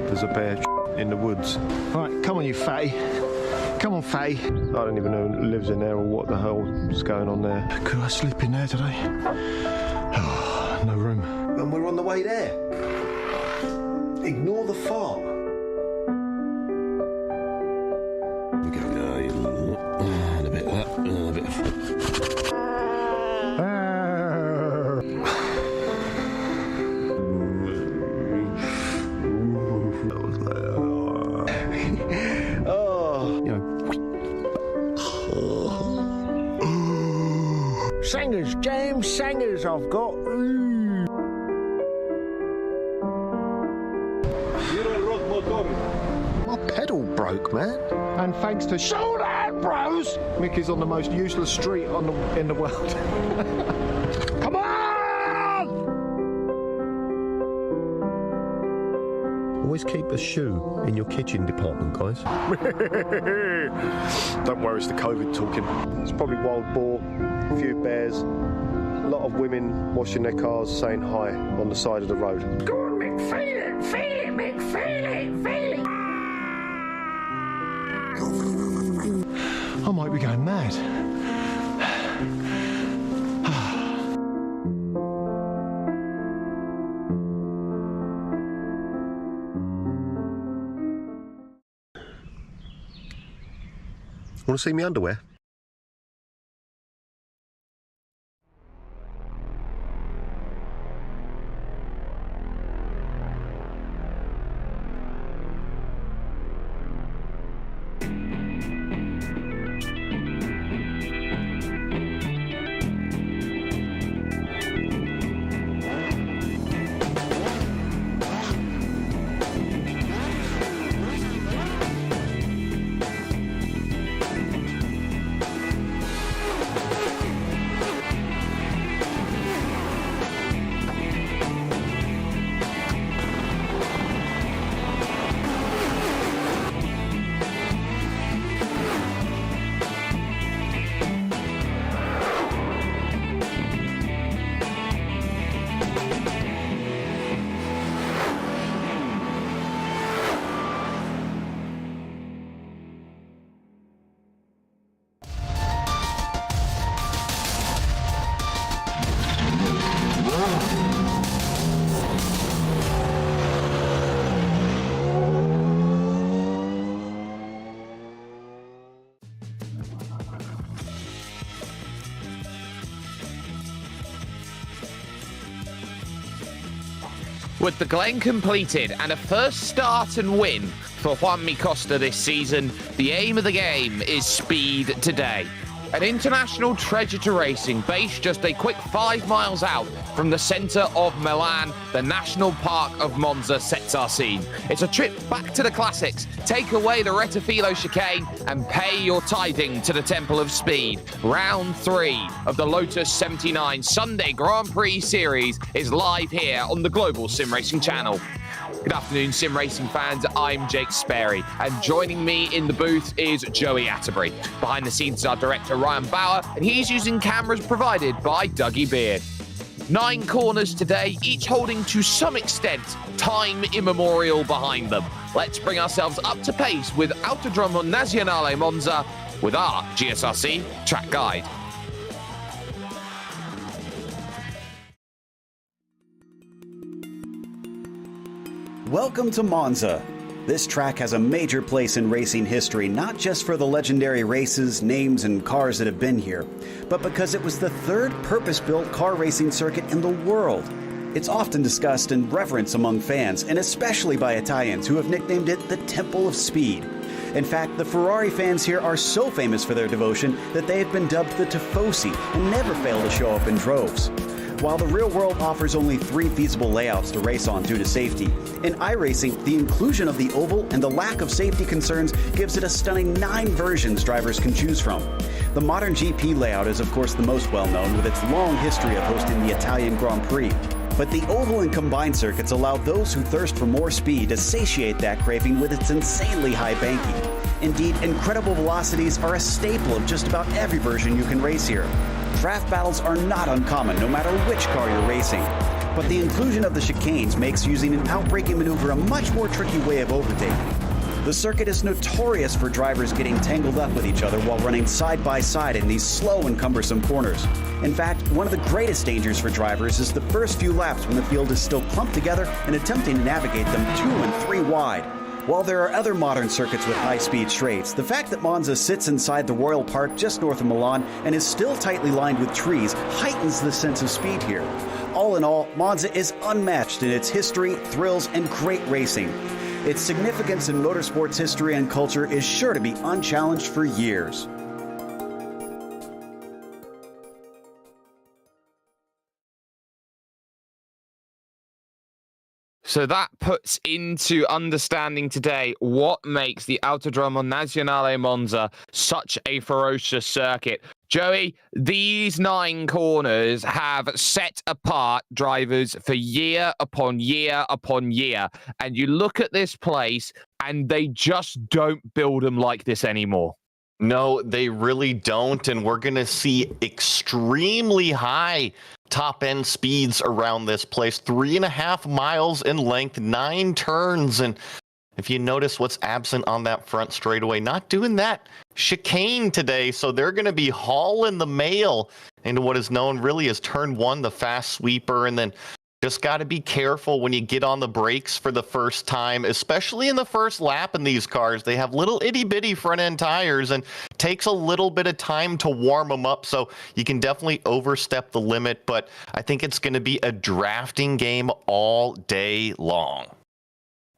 There's a bear in the woods. Right, come on you fatty. Come on fatty. I don't even know who lives in there or what the hell's going on there. Could I sleep in there today? Oh, no room. And we're on the way there. Ignore the fart. We go, and a bit of that, and a bit of... Sangers, James, Sangers I've got. My pedal broke, man. And thanks to Show That Bros, Mickey's on the most useless street in the world. Come on! Always keep a shoe in your kitchen department, guys. Don't worry, it's the COVID talking. It's probably wild boar, a few bears, a lot of women washing their cars saying hi on the side of the road. Go on, Mick, feel it, Mick, feel it, feel it. I might be going mad. Want to see me underwear? With the Glen completed and a first start and win for Juan Costa this season, the aim of the game is speed today. An international treasure to racing based just a quick 5 miles out from the centre of Milan, the National Park of Monza sets our scene. It's a trip back to the classics, take away the Rettifilo chicane and pay your tithing to the Temple of Speed. Round 3 of the Lotus 79 Sunday Grand Prix Series is live here on the Global SimRacing Channel. Good afternoon, sim racing fans. I'm Jake Sperry, and joining me in the booth is Joey Atterbury. Behind the scenes is our director, Ryan Bauer, and he's using cameras provided by Dougie Beard. 9 corners today, each holding to some extent time immemorial behind them. Let's bring ourselves up to pace with Autodromo Nazionale Monza with our GSRC track guide. Welcome to Monza. This track has a major place in racing history, not just for the legendary races, names, and cars that have been here, but because it was the third purpose-built car racing circuit in the world. It's often discussed and reverenced among fans, and especially by Italians who have nicknamed it the Temple of Speed. In fact, the Ferrari fans here are so famous for their devotion that they have been dubbed the Tifosi and never fail to show up in droves. While the real world offers only 3 feasible layouts to race on due to safety, in iRacing, the inclusion of the oval and the lack of safety concerns gives it a stunning 9 versions drivers can choose from. The modern GP layout is of course the most well known, with its long history of hosting the Italian Grand Prix. But the oval and combined circuits allow those who thirst for more speed to satiate that craving with its insanely high banking. Indeed, incredible velocities are a staple of just about every version you can race here. Draft battles are not uncommon, no matter which car you're racing. But the inclusion of the chicanes makes using an outbraking maneuver a much more tricky way of overtaking. The circuit is notorious for drivers getting tangled up with each other while running side by side in these slow and cumbersome corners. In fact, one of the greatest dangers for drivers is the first few laps when the field is still clumped together and attempting to navigate them 2 and 3 wide. While there are other modern circuits with high-speed straights, the fact that Monza sits inside the Royal Park just north of Milan and is still tightly lined with trees heightens the sense of speed here. All in all, Monza is unmatched in its history, thrills, and great racing. Its significance in motorsports history and culture is sure to be unchallenged for years. So that puts into understanding today what makes the Autodromo Nazionale Monza such a ferocious circuit. Joey, these 9 corners have set apart drivers for year upon year upon year. And you look at this place and they just don't build them like this anymore. No, they really don't, and we're going to see extremely high top-end speeds around this place. 3.5 miles in length, 9 turns, and if you notice what's absent on that front straightaway, not doing that chicane today, so they're going to be hauling the mail into what is known really as turn 1, the fast sweeper, and then just got to be careful when you get on the brakes for the first time, especially in the first lap in these cars. They have little itty-bitty front-end tires and takes a little bit of time to warm them up, so you can definitely overstep the limit, but I think it's going to be a drafting game all day long.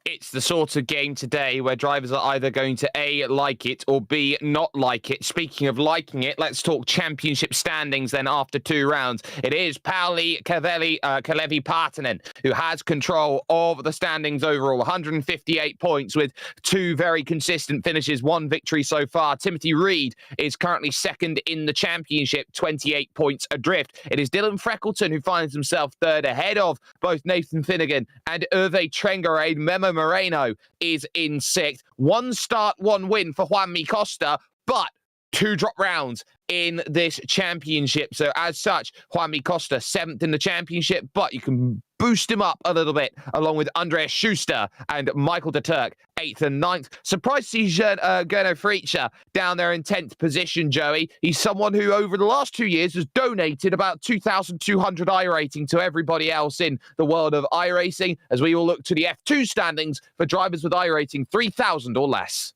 It's the sort of game today where drivers are either going to A, like it, or B, not like it. Speaking of liking it, let's talk championship standings then after 2 rounds. It is Pauli Kalevi-Partanen who has control of the standings overall. 158 points with 2 very consistent finishes, 1 victory so far. Timothy Reed is currently second in the championship, 28 points adrift. It is Dylan Freckleton who finds himself third ahead of both Nathan Finnegan and Hervé Trengarade. Memo Moreno is in 6th. 1 start, 1 win for Juanmi Costa, but 2 drop rounds in this championship. So as such, Juanmi Costa 7th in the championship, but you can boost him up a little bit along with Andreas Schuster and Michael de Turk 8th and 9th. Surprised to see Gernot Fritsch down there in 10th position, Joey. He's someone who over the last 2 years has donated about 2,200 iRating to everybody else in the world of iRacing, as we will look to the F2 standings for drivers with iRating 3,000 or less.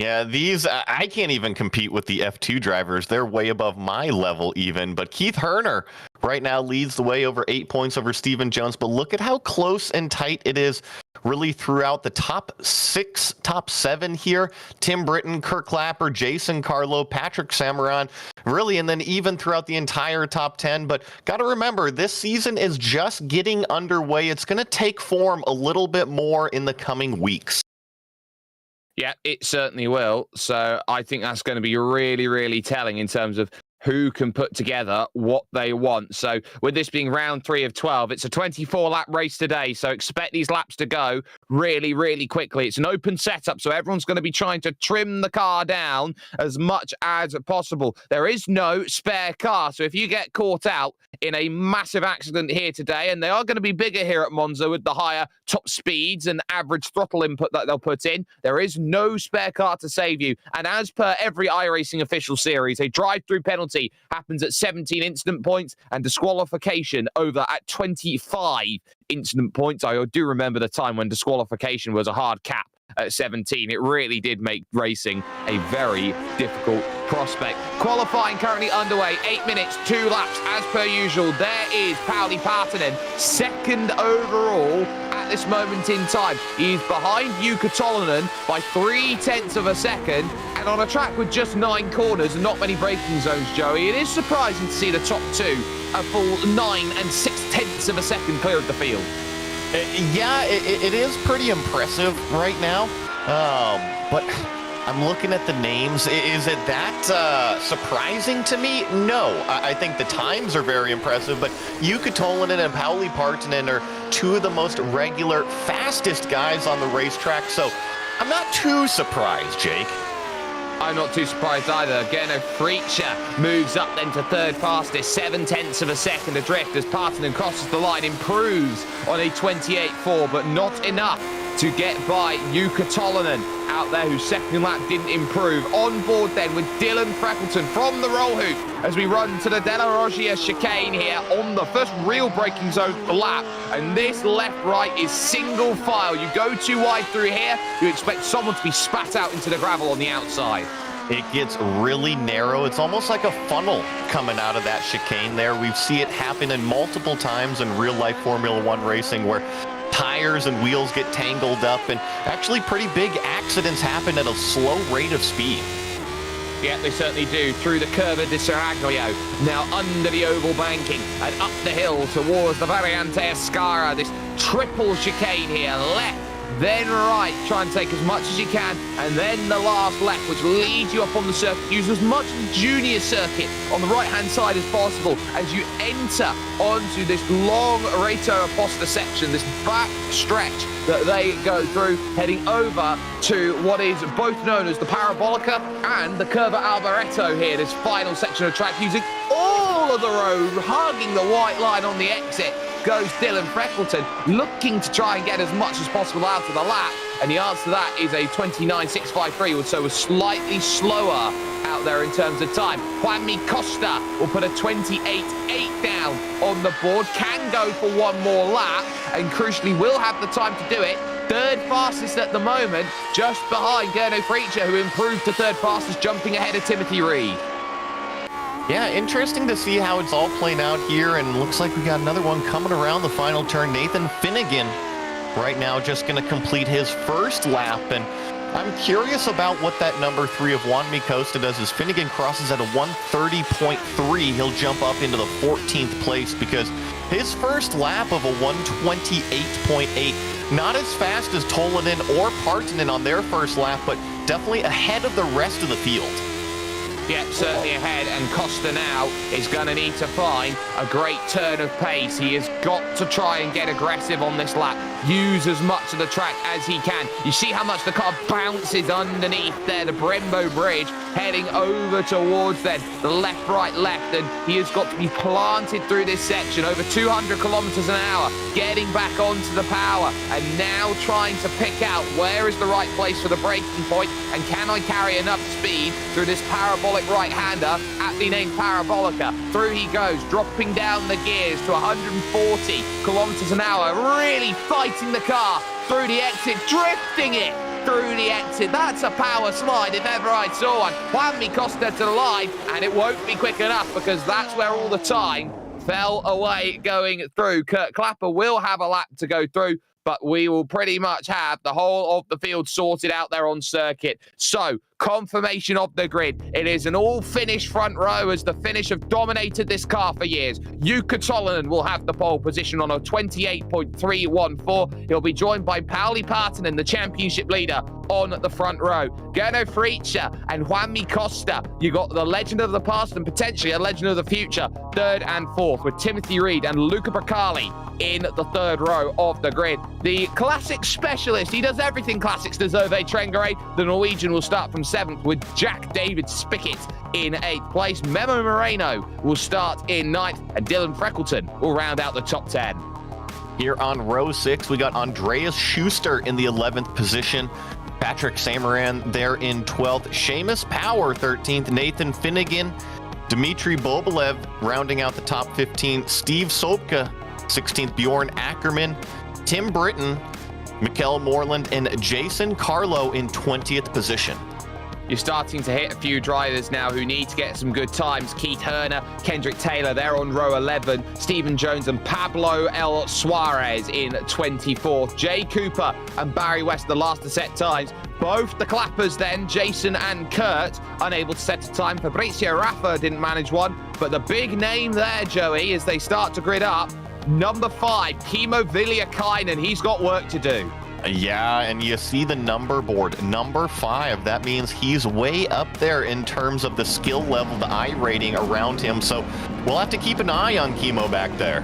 Yeah, these, I can't even compete with the F2 drivers. They're way above my level even. But Keith Herner right now leads the way over 8 points over Stephen Jones. But look at how close and tight it is really throughout the top 6, top 7 here. Tim Britton, Kirk Clapper, Jason Carlo, Patrick Samaran, really, and then even throughout the entire top 10. But got to remember, this season is just getting underway. It's going to take form a little bit more in the coming weeks. Yeah, it certainly will. So I think that's going to be really, really telling in terms of who can put together what they want. So with this being round 3 of 12, it's a 24-lap race today, so expect these laps to go really, really quickly. It's an open setup, so everyone's going to be trying to trim the car down as much as possible. There is no spare car, so if you get caught out in a massive accident here today, and they are going to be bigger here at Monza with the higher top speeds and average throttle input that they'll put in, there is no spare car to save you. And as per every iRacing official series, a drive-through penalty happens at 17 incident points and disqualification over at 25 incident points. I do remember the time when disqualification was a hard cap at 17. It really did make racing a very difficult prospect. Qualifying currently underway, 8 minutes, 2 laps as per usual. There is Pauli Partanen, second overall at this moment in time. He's behind Jukka Tolonen by 0.3 of a second, and on a track with just 9 corners and not many braking zones, Joey, it is surprising to see the top 2 a full 9 6/10 of a second clear of the field. Yeah, it is pretty impressive right now, but I'm looking at the names. Is it that surprising to me? No. I think the times are very impressive, but Jukka Tolonen and Pauli Partanen are 2 of the most regular, fastest guys on the racetrack, so I'm not too surprised, Jake. I'm not too surprised either. Gernot Fritsch moves up then to third fastest, 0.7 of a second adrift as Partanen crosses the line, improves on a 28.4, but not enough to get by Jukka Tolonen out there, whose second lap didn't improve. On board then with Dylan Freckleton from the roll hoop as we run to the De La Roggia chicane here on the first real braking zone of the lap. And this left-right is single file. You go too wide through here, you expect someone to be spat out into the gravel on the outside. It gets really narrow. It's almost like a funnel coming out of that chicane there. We see it happen in multiple times in real-life Formula One racing where tires and wheels get tangled up, and actually pretty big accidents happen at a slow rate of speed. Yeah, they certainly do. Through the Curva di Seraglio, now under the oval banking and up the hill towards the Variante Ascara. This triple chicane here, left, then right. Try and take as much as you can, and then the last left, which leads you up on the circuit. Use as much junior circuit on the right-hand side as possible as you enter onto this long Reto Aposta section, this back stretch that they go through, heading over to what is both known as the Parabolica and the Curva Alboreto here, this final section of track, using all of the road, hugging the white line on the exit. Goes Dylan Freckleton, looking to try and get as much as possible out of the lap, and the answer to that is a 29.653, so was slightly slower out there in terms of time. Juanmi Costa will put a 28.8 down on the board, can go for one more lap, and crucially will have the time to do it. Third fastest at the moment, just behind Gernot Fritsch, who improved to third fastest, jumping ahead of Timothy Reed. Yeah, interesting to see how it's all playing out here, and looks like we got another one coming around the final turn. Nathan Finnegan right now just going to complete his first lap, and I'm curious about what that number 3 of Juanmi Costa does as Finnegan crosses at a 130.3. He'll jump up into the 14th place because his first lap of a 128.8, not as fast as Tolonen or Partanen on their first lap, but definitely ahead of the rest of the field. Yeah, certainly ahead, and Costa now is going to need to find a great turn of pace. He has got to try and get aggressive on this lap, use as much of the track as he can. You see how much the car bounces underneath there, the Brembo Bridge, heading over towards then the left, right, left, and he has got to be planted through this section, over 200 kilometers an hour, getting back onto the power, and now trying to pick out where is the right place for the braking point, and can I carry enough speed through this parabolic right-hander, aptly named Parabolica. Through he goes, dropping down the gears to 140 kilometers an hour, really fighting the car through the exit, drifting it through the exit. That's a power slide if ever I saw one. Juanmi Costa to the line, and it won't be quick enough because that's where all the time fell away going through. Kurt Clapper will have a lap to go through, but we will pretty much have the whole of the field sorted out there on circuit. So, confirmation of the grid. It is an all-finish front row as the finish have dominated this car for years. Jukka Tolvanen will have the pole position on a 28.314. He'll be joined by Pauli Partanen, the championship leader, on the front row. Gernot Fritsch and Juanmi Costa. You got the legend of the past and potentially a legend of the future, third and fourth, with Timothy Reed and Luca Bracali in the third row of the grid. The classic specialist, he does everything classics does, Ove Trengere. The Norwegian will start from 7th with Jack David Spickett in 8th place. Memo Moreno will start in 9th and Dylan Freckleton will round out the top 10. Here on row 6, we got Andreas Schuster in the 11th position. Patrick Samaran there in 12th. Seamus Power, 13th. Nathan Finnegan. Dmitry Bobolev rounding out the top 15. Steve Sobka, 16th. Bjorn Ackerman. Tim Britton, Mikkel Moreland, and Jason Carlo in 20th position. You're starting to hit a few drivers now who need to get some good times. Keith Herner, Kendrick Taylor, they're on row 11. Stephen Jones and Pablo L. Suarez in 24th. Jay Cooper and Barry West, the last to set times. Both the clappers then, Jason and Kurt, unable to set a time. Fabrizio Raffa didn't manage one. But the big name there, Joey, as they start to grid up, number 5, Kimo Villiakainen. He's got work to do. Yeah, and you see the number board, number 5. That means he's way up there in terms of the skill level, the I rating around him. So we'll have to keep an eye on Kimo back there.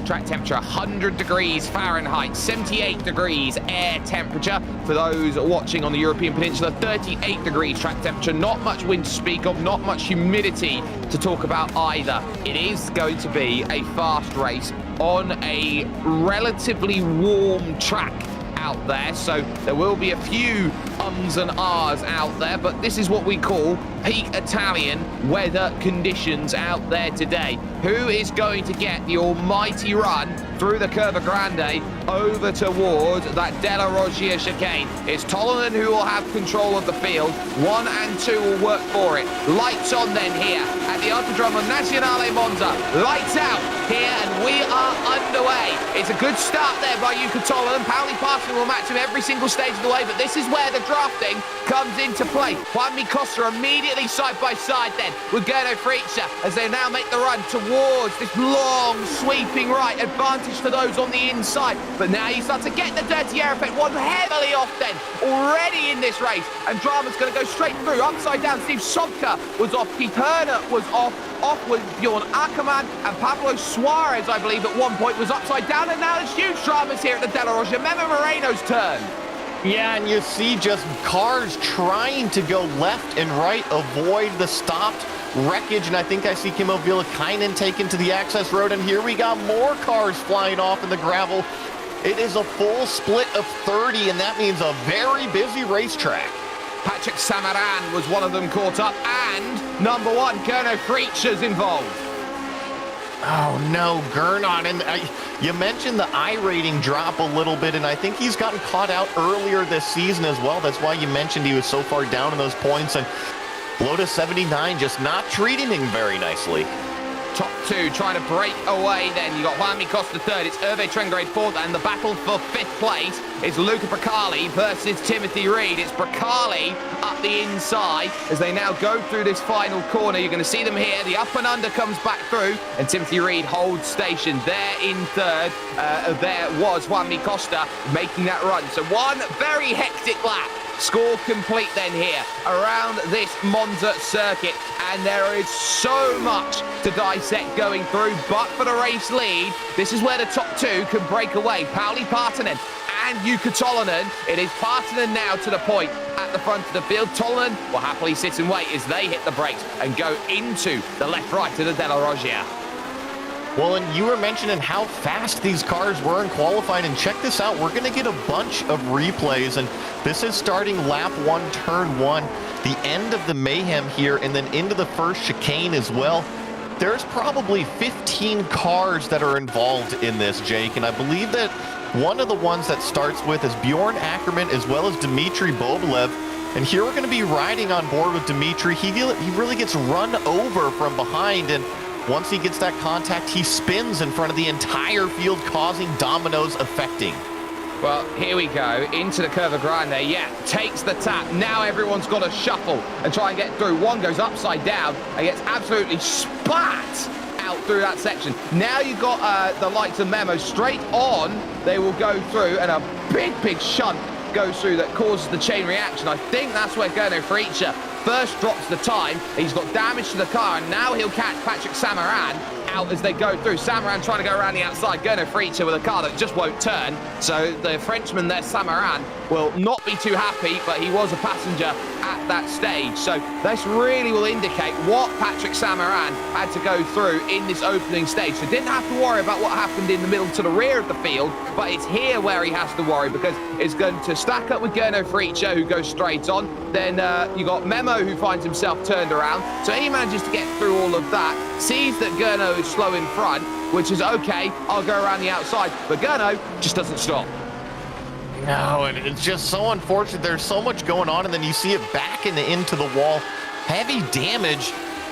Track temperature 100 degrees Fahrenheit, 78 degrees air temperature. For those watching on the European Peninsula, 38 degrees track temperature. Not much wind to speak of, not much humidity to talk about either. It is going to be a fast race on a relatively warm track out there, so there will be a few ums and ahs out there, but this is what we call peak Italian weather conditions out there today. Who is going to get the almighty run through the Curva Grande over towards that Della Roggia chicane? It's Tolvanen who will have control of the field. 1 and 2 will work for it. Lights on then here at the Autodromo Nazionale Monza. Lights out here, and we are underway. It's a good start there by Jukka Tolvanen. Pauli Partanen will match him every single stage of the way, but this is where the drafting comes into play. Juanmi Costa immediately side by side then with Gernot Fritsch as they now make the run towards this long sweeping right, advantage to those on the inside. But now you start to get the dirty air effect, one heavily off then already in this race, and drama's going to go straight through upside down. Steve Sobka was off, Keith Herner was off with Bjorn Ackerman, and Pablo Suarez, I believe, at one point was upside down, and now there's huge dramas here at the Della Roggia. Memo Moreno's turn. Yeah, and you see just cars trying to go left and right, avoid the stopped wreckage, and I think I see Kimo Villiakainen taken to the access road, and here we got more cars flying off in the gravel. It is a full split of 30, and that means a very busy racetrack. Patrick Samaran was one of them caught up, and number 1, Gernot Fritsch is involved. Oh no, Gernot, and you mentioned the I rating drop a little bit, and I think he's gotten caught out earlier this season as well. That's why you mentioned he was so far down in those points, and Lotus 79 just not treating him very nicely. Top 2 trying to break away then. You got Juanmi Costa 3rd, it's Hervé Trengere 4th, and the battle for 5th place is Luca Bracali versus Timothy Reed. It's Bracali up the inside as they now go through this final corner. You're going to see them here. The up and under comes back through, and Timothy Reed holds station there in 3rd. There was Juanmi Costa making that run. So one very hectic lap. Score complete then here around this Monza circuit, and there is so much to dissect going through, but for the race lead, this is where the top 2 can break away. Pauli Partanen and Jukka Tolvanen. It is Partanen now to the point at the front of the field. Tolvanen will happily sit and wait as they hit the brakes and go into the left-right to the Della Roggia. Well, and you were mentioning how fast these cars were in qualifying, and check this out. We're going to get a bunch of replays, and this is starting lap 1, turn 1, the end of the mayhem here, and then into the first chicane as well. There's probably 15 cars that are involved in this, Jake, and I believe that one of the ones that starts with is Bjorn Ackerman as well as Dmitry Bobolev. And here we're going to be riding on board with Dmitry. He really gets run over from behind, and once he gets that contact, he spins in front of the entire field, causing dominoes affecting. Well, here we go into the Curva Grande. Yeah, takes the tap. Now everyone's got to shuffle and try and get through. One goes upside down and gets absolutely spat out through that section. Now you've got the likes of Memo straight on. They will go through, and a big shunt goes through that causes the chain reaction. I think that's where Gurno Fritsch first drops the time. He's got damage to the car, and now he'll catch Patrick Samaran out as they go through. Samaran trying to go around the outside. Gurno Fritsch with a car that just won't turn. So the Frenchman there, Samaran, will not be too happy, but he was a passenger at that stage. So this really will indicate what Patrick Samaran had to go through in this opening stage. So didn't have to worry about what happened in the middle to the rear of the field, but it's here where he has to worry, because it's going to stack up with Gurno Fritsch, who goes straight on. Then you got Memo, who finds himself turned around. So he manages to get through all of that, sees that Gurno is slow in front, which is okay, I'll go around the outside. But Gurno just doesn't stop. No, and it's just so unfortunate. There's so much going on, and then you see it back into the wall. Heavy damage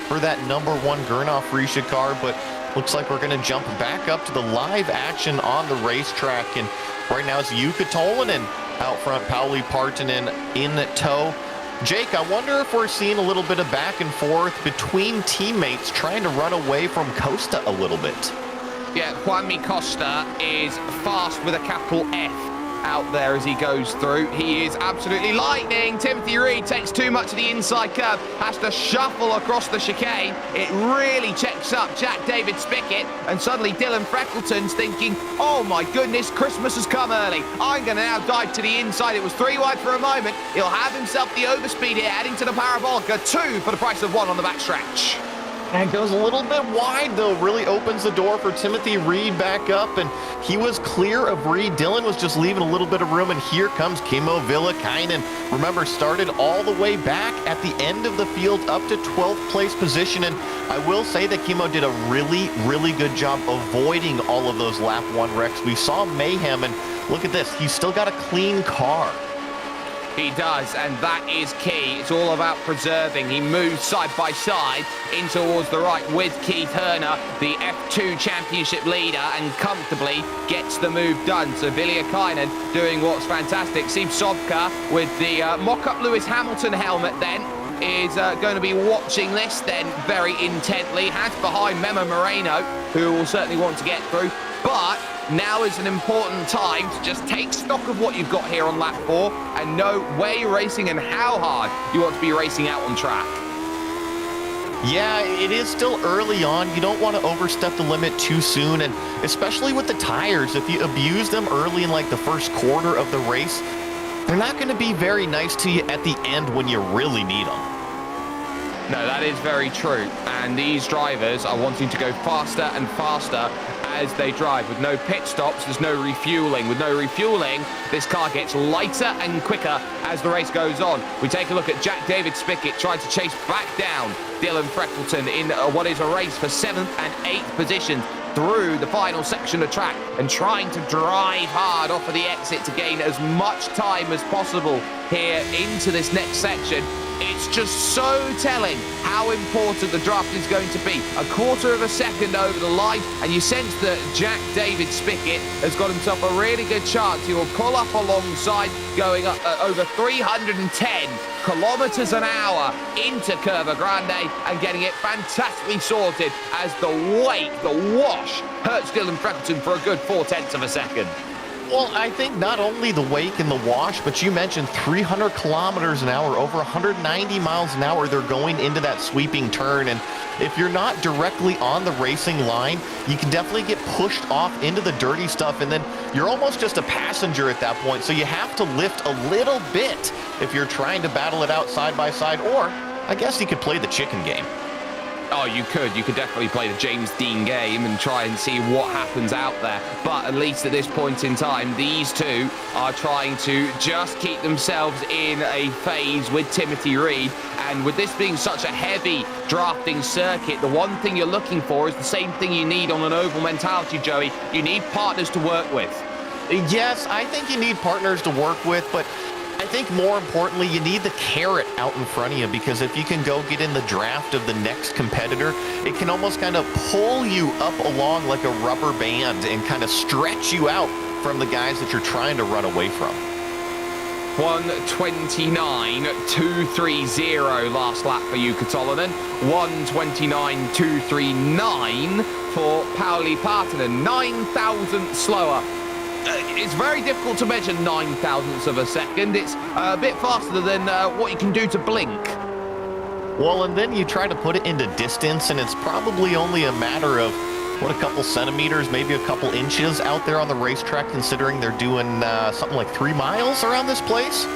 for that number 1 Gernot Fritsch car, but looks like we're going to jump back up to the live action on the racetrack. And right now it's Jukka Tolvanen out front, Pauli Partanen in tow. Jake, I wonder if we're seeing a little bit of back and forth between teammates trying to run away from Costa a little bit. Yeah, Juanmi Costa is fast with a capital F out there as he goes through. He is absolutely lightning. Timothy Reed takes too much of the inside curve, has to shuffle across the chicane. It really checks up Jack David Spickett, and suddenly Dylan Freckleton's thinking, oh my goodness, Christmas has come early. I'm going to now dive to the inside. It was 3 wide for a moment. He'll have himself the overspeed here, adding to the Parabolica. 2 for the price of 1 on the backstretch. And goes a little bit wide, though. Really opens the door for Timothy Reed back up, and he was clear of Reed. Dylan was just leaving a little bit of room, and here comes Kimmo Villakainen. Remember, started all the way back at the end of the field up to 12th place position, and I will say that Kimmo did a really good job avoiding all of those lap 1 wrecks. We saw mayhem, and look at this. He's still got a clean car. He does, and that is key. It's all about preserving. He moves side by side in towards the right with Keith Herner, the F2 championship leader, and comfortably gets the move done. So Villakainen doing what's fantastic. Steve Sobka with the mock-up Lewis Hamilton helmet then is going to be watching this then very intently. Has behind Memo Moreno, who will certainly want to get through. But now is an important time to just take stock of what you've got here on lap 4 and know where you're racing and how hard you want to be racing out on track. Yeah, it is still early on. You don't want to overstep the limit too soon, and especially with the tires, if you abuse them early in like the first quarter of the race, they're not going to be very nice to you at the end when you really need them. No, that is very true. And these drivers are wanting to go faster and faster as they drive. With no pit stops, there's no refueling. With no refueling, this car gets lighter and quicker as the race goes on. We take a look at Jack David Spickett trying to chase back down Dylan Freckleton in what is a race for 7th and 8th positions through the final section of track, and trying to drive hard off of the exit to gain as much time as possible here into this next section. It's just so telling how important the draft is going to be. A quarter of a second over the line, and you sense that Jack David Spickett has got himself a really good chance. He will pull up alongside, going up over 310 kilometers an hour into Curva Grande and getting it fantastically sorted as the weight, the wash, hurts Dylan Freckleton for a good 0.4 of a second. Well, I think not only the wake and the wash, but you mentioned 300 kilometers an hour, over 190 miles an hour. They're going into that sweeping turn. And if you're not directly on the racing line, you can definitely get pushed off into the dirty stuff. And then you're almost just a passenger at that point. So you have to lift a little bit if you're trying to battle it out side by side. Or I guess you could play the chicken game. Oh, you could. You could definitely play the James Dean game and try and see what happens out there. But at least at this point in time, these two are trying to just keep themselves in a phase with Timothy Reed. And with this being such a heavy drafting circuit, the one thing you're looking for is the same thing you need on an oval mentality, Joey. You need partners to work with. Yes, I think you need partners to work with, but I think more importantly, you need the carrot out in front of you, because if you can go get in the draft of the next competitor, it can almost kind of pull you up along like a rubber band and kind of stretch you out from the guys that you're trying to run away from. 1:29.230 last lap for Jukka Tolonen. 1:29.239 for Pauli Partanen. 9 thousandths slower. It's very difficult to measure 9 thousandths of a second. It's a bit faster than what you can do to blink. Well, and then you try to put it into distance, and it's probably only a matter of, what, a couple centimeters, maybe a couple inches out there on the racetrack, considering they're doing something like 3 miles around this place?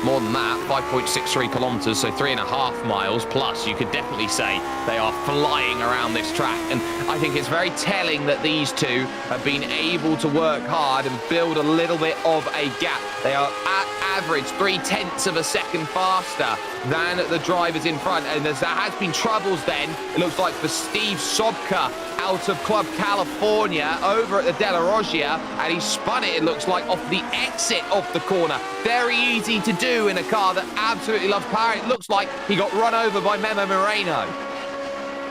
More than that, 5.63 kilometers, so 3.5 miles plus. You could definitely say they are flying around this track. And I think it's very telling that these two have been able to work hard and build a little bit of a gap. They are at average 0.3 of a second faster than the drivers in front. And as there has been troubles then, it looks like for Steve Sobka out of Club California over at the Della Roggia, and he spun it looks like, off the exit of the corner. Very easy to do in a car that absolutely loves power. It looks like he got run over by Memo Moreno.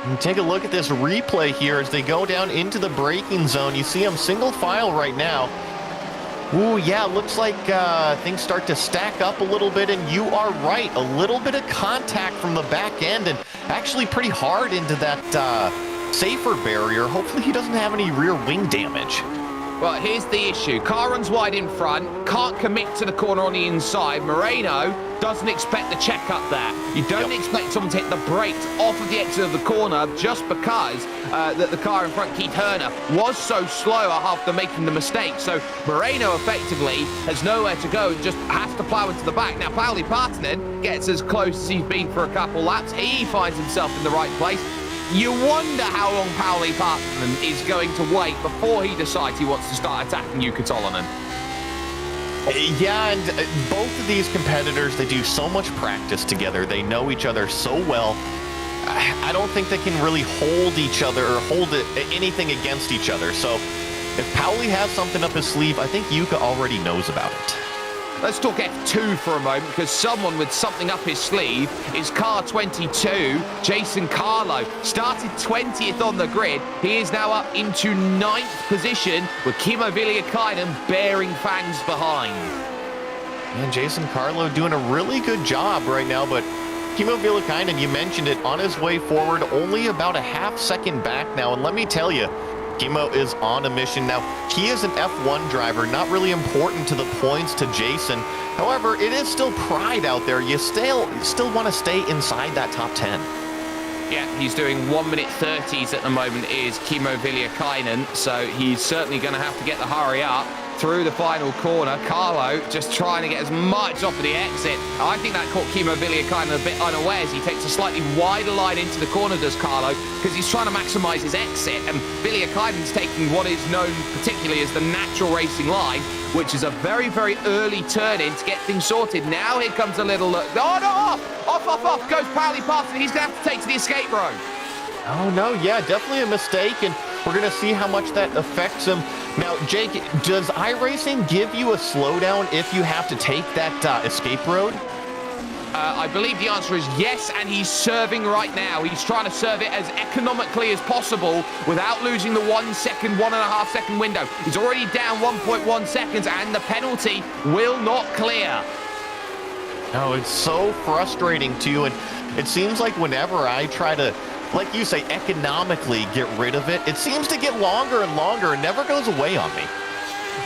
And take a look at this replay here as they go down into the braking zone. You see him single file right now. Ooh, yeah, looks like things start to stack up a little bit, and you are right. A little bit of contact from the back end, and actually pretty hard into that safer barrier. Hopefully he doesn't have any rear wing damage. Well, here's the issue. Car runs wide in front, can't commit to the corner on the inside. Moreno doesn't expect the check up there. You don't expect someone to hit the brakes off of the exit of the corner just because that the car in front, Keith Herner, was so slow after making the mistake. So Moreno effectively has nowhere to go and just has to plow into the back. Now, Pauli Partanen gets as close as he's been for a couple laps. He finds himself in the right place. You wonder how long Pauli Partanen is going to wait before he decides he wants to start attacking Jukka Tolonen. Yeah, and both of these competitors, they do so much practice together. They know each other so well. I don't think they can really hold each other or hold anything against each other. So if Pauli has something up his sleeve, I think Jukka already knows about it. Let's talk F2 for a moment, because someone with something up his sleeve is car 22, Jason Carlo. Started 20th on the grid. He is now up into 9th position with Kimmo Villiakainen bearing fangs behind. And Jason Carlo doing a really good job right now, but Kimmo Villiakainen, you mentioned it, on his way forward, only about a half second back now. And let me tell you, Kimmo is on a mission. Now, he is an F1 driver, not really important to the points to Jason. However, it is still pride out there. You still want to stay inside that top 10. Yeah, he's doing 1:30s at the moment is Kimmo Villiakainen, so he's certainly going to have to get the hurry up through the final corner. Carlo just trying to get as much off of the exit. I think that caught Kimmo Villiakainen a bit unawares. He takes a slightly wider line into the corner, does Carlo, because he's trying to maximise his exit, and Villiakainen's taking what is known particularly as the natural racing line, which is a very, very early turn-in to get things sorted. Now here comes a little look. Oh, no, off goes Pauli Partanen. He's going to have to take to the escape road. Oh, no, yeah, definitely a mistake, and we're going to see how much that affects him. Now, Jake, does iRacing give you a slowdown if you have to take that escape road? I believe the answer is yes, and he's serving right now. He's trying to serve it as economically as possible without losing the 1 second, 1.5 second window. He's already down 1.1 seconds, and the penalty will not clear. No, it's so frustrating, too, and it seems like whenever I try to, like you say, economically get rid of it, it seems to get longer and longer and never goes away on me.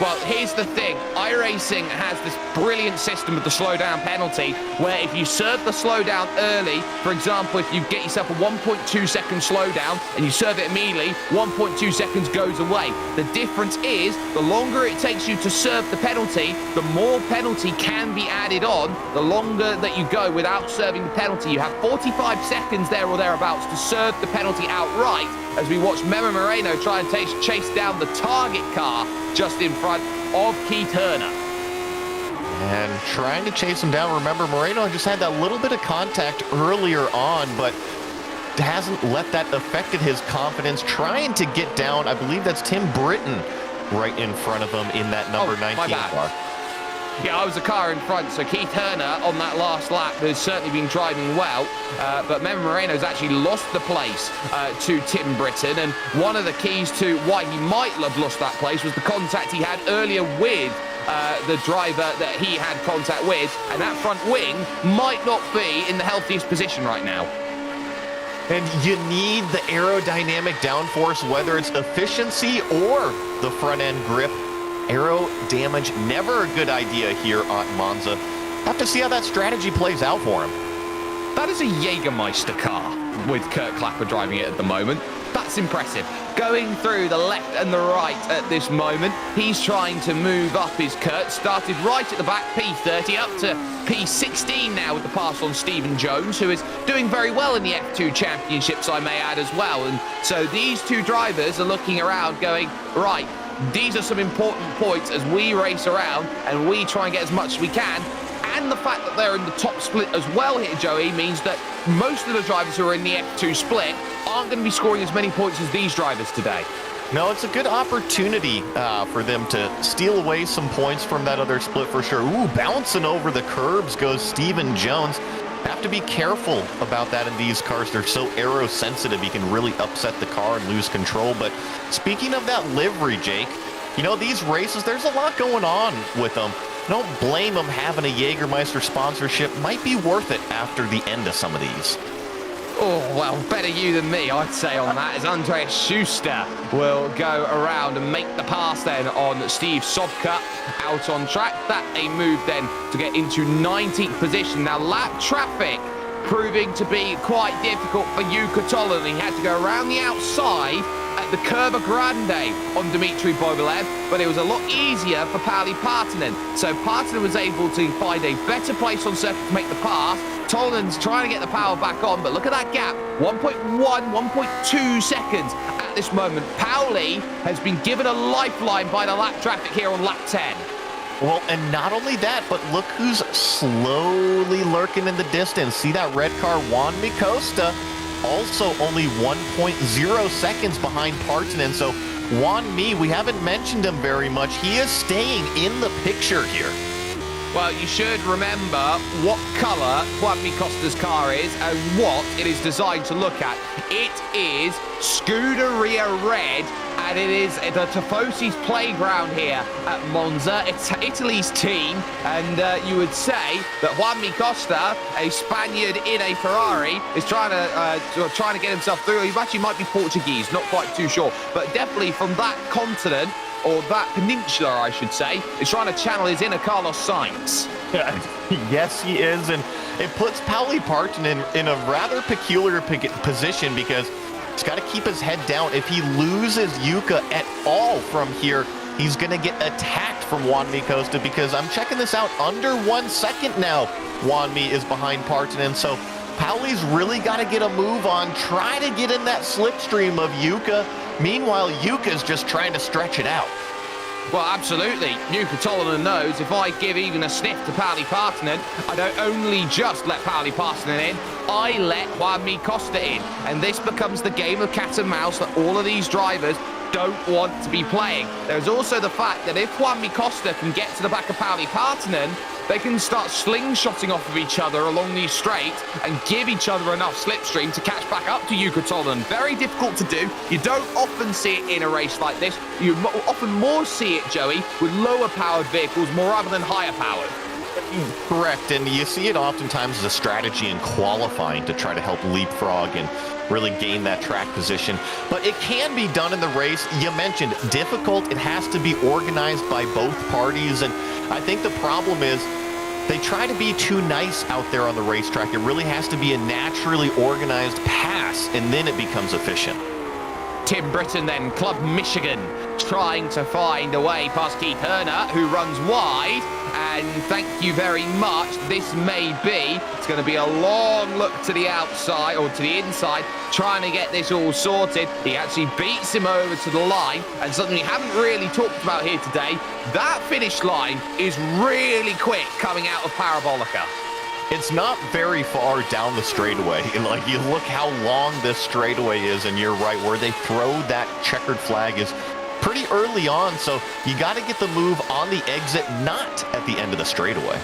Well, here's the thing. iRacing has this brilliant system of the slowdown penalty, where if you serve the slowdown early, for example, if you get yourself a 1.2 second slowdown and you serve it immediately, 1.2 seconds goes away. The difference is, the longer it takes you to serve the penalty, the more penalty can be added on. The longer that you go without serving the penalty, you have 45 seconds there or thereabouts to serve the penalty outright, as we watch Memo Moreno try and chase down the target car just in front of Keith Herner. And trying to chase him down. Remember, Moreno just had that little bit of contact earlier on, but hasn't let that affected his confidence. Trying to get down, I believe that's Tim Britton right in front of him in that number 19 car. Yeah, I was a car in front, so Keith Herner on that last lap has certainly been driving well, but Memo Moreno's actually lost the place to Tim Britton, and one of the keys to why he might have lost that place was the contact he had earlier with the driver that he had contact with, and that front wing might not be in the healthiest position right now. And you need the aerodynamic downforce, whether it's efficiency or the front end grip. Aero damage, never a good idea here on Monza. Have to see how that strategy plays out for him. That is a Jägermeister car with Kurt Clapper driving it at the moment. That's impressive. Going through the left and the right at this moment. He's trying to move up his Kurt. Started right at the back, P30, up to P16 now with the pass on Stephen Jones, who is doing very well in the F2 Championships, I may add, as well. And so these two drivers are looking around going, right, these are some important points as we race around and we try and get as much as we can. And the fact that they're in the top split as well here, Joey, means that most of the drivers who are in the F2 split aren't going to be scoring as many points as these drivers today. No, it's a good opportunity for them to steal away some points from that other split for sure. Ooh, bouncing over the curbs goes Stephen Jones. Have to be careful about that in these cars. They're so aero sensitive. You can really upset the car and lose control. But speaking of that livery, Jake, you know, these races, there's a lot going on with them. Don't blame them having a Jägermeister sponsorship. Might be worth it after the end of some of these. Oh, well, better you than me, I'd say, on that, as Andreas Schuster will go around and make the pass then on Steve Sobka out on track. That a move then to get into 19th position. Now, lap traffic proving to be quite difficult for Jukka Tollin. He had to go around the outside at the Curva Grande on Dmitry Bobilev, but it was a lot easier for Pauli Partanen. So Partanen was able to find a better place on circuit to make the pass. Tollin's trying to get the power back on, but look at that gap, 1.1, 1.2 seconds at this moment. Pauli has been given a lifeline by the lap traffic here on lap 10. Well, and not only that, but look who's slowly lurking in the distance. See that red car, Juan Micosta, also only 1.0 seconds behind Partanen. So Juan Mi, we haven't mentioned him very much. He is staying in the picture here. Well, you should remember what colour Juan Micosta's car is and what it is designed to look at. It is Scuderia Red, and it is the Tifosi's playground here at Monza. It's Italy's team, and you would say that Juan Micosta, a Spaniard in a Ferrari, is trying to get himself through. He actually might be Portuguese, not quite too sure, but definitely from that continent, or that peninsula, I should say, is trying to channel his inner Carlos Sainz. Yes, he is, and it puts Pauli Partanen in a rather peculiar position because he's got to keep his head down. If he loses Jukka at all from here, he's going to get attacked from Juan Micosta, because I'm checking this out, under 1 second now, Juan Mi is behind Partanen, so Pauli's really got to get a move on, try to get in that slipstream of Jukka. Meanwhile, Jukka's just trying to stretch it out. Well, absolutely. Jukka Tolinen knows if I give even a sniff to Pauli Partanen, I don't only just let Pauli Partanen in, I let Juan Micosta in. And this becomes the game of cat and mouse that all of these drivers don't want to be playing. There's also the fact that if Juan Micosta can get to the back of Pauli Partanen, they can start slingshotting off of each other along these straights and give each other enough slipstream to catch back up to Jukka Tolinen. Very difficult to do. You don't often see it in a race like this. You often more see it, Joey, with lower powered vehicles more rather than higher powered. Correct, and you see it oftentimes as a strategy in qualifying to try to help leapfrog and really gain that track position. But it can be done in the race. You mentioned difficult. It has to be organized by both parties, and I think the problem is they try to be too nice out there on the racetrack. It really has to be a naturally organized pass, and then it becomes efficient. Tim Britton then, Club Michigan, trying to find a way past Keith Herner, who runs wide. And thank you very much. This may be, it's going to be a long look to the outside, or to the inside, trying to get this all sorted. He actually beats him over to the line. And something we haven't really talked about here today, that finish line is really quick coming out of Parabolica. It's not very far down the straightaway. Like, you look how long this straightaway is, and you're right, where they throw that checkered flag is pretty early on, so you got to get the move on the exit, not at the end of the straightaway.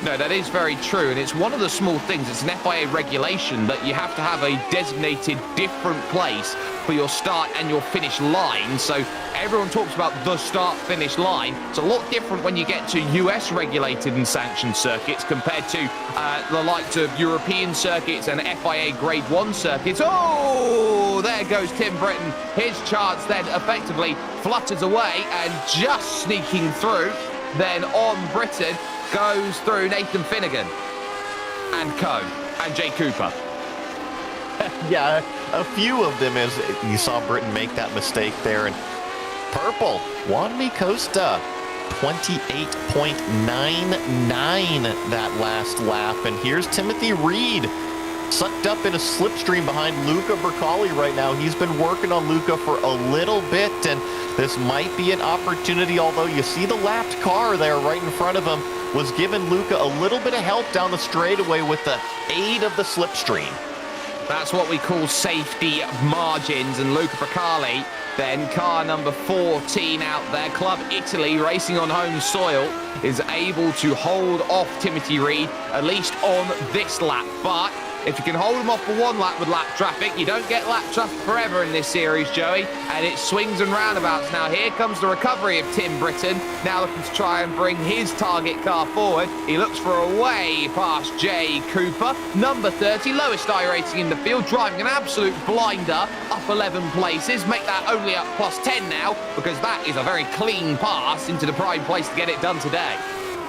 No, that is very true, and it's one of the small things. It's an FIA regulation that you have to have a designated different place for your start and your finish line. So everyone talks about the start-finish line. It's a lot different when you get to US regulated and sanctioned circuits compared to the likes of European circuits and FIA Grade 1 circuits. Oh, there goes Tim Britton. His chance then effectively flutters away and just sneaking through. Then on Britain goes through Nathan Finnegan and co. and Jay Cooper. Yeah, a few of them as you saw Britain make that mistake there. And purple, Juan Costa, 28.99 that last lap. And here's Timothy Reed, sucked up in a slipstream behind Luca Bercali right now. He's been working on Luca for a little bit, and this might be an opportunity, although you see the lapped car there right in front of him was giving Luca a little bit of help down the straightaway with the aid of the slipstream. That's what we call safety margins, and Luca Bercali, then car number 14 out there, Club Italy, racing on home soil, is able to hold off Timothy Reed, at least on this lap. But if you can hold him off for one lap with lap traffic, you don't get lap traffic forever in this series, Joey, and it swings and roundabouts. Now here comes the recovery of Tim Britton, now looking to try and bring his target car forward. He looks for a way past Jay Cooper, number 30, lowest iRacing in the field, driving an absolute blinder, up 11 places, make that only up plus 10 now, because that is a very clean pass into the prime place to get it done today.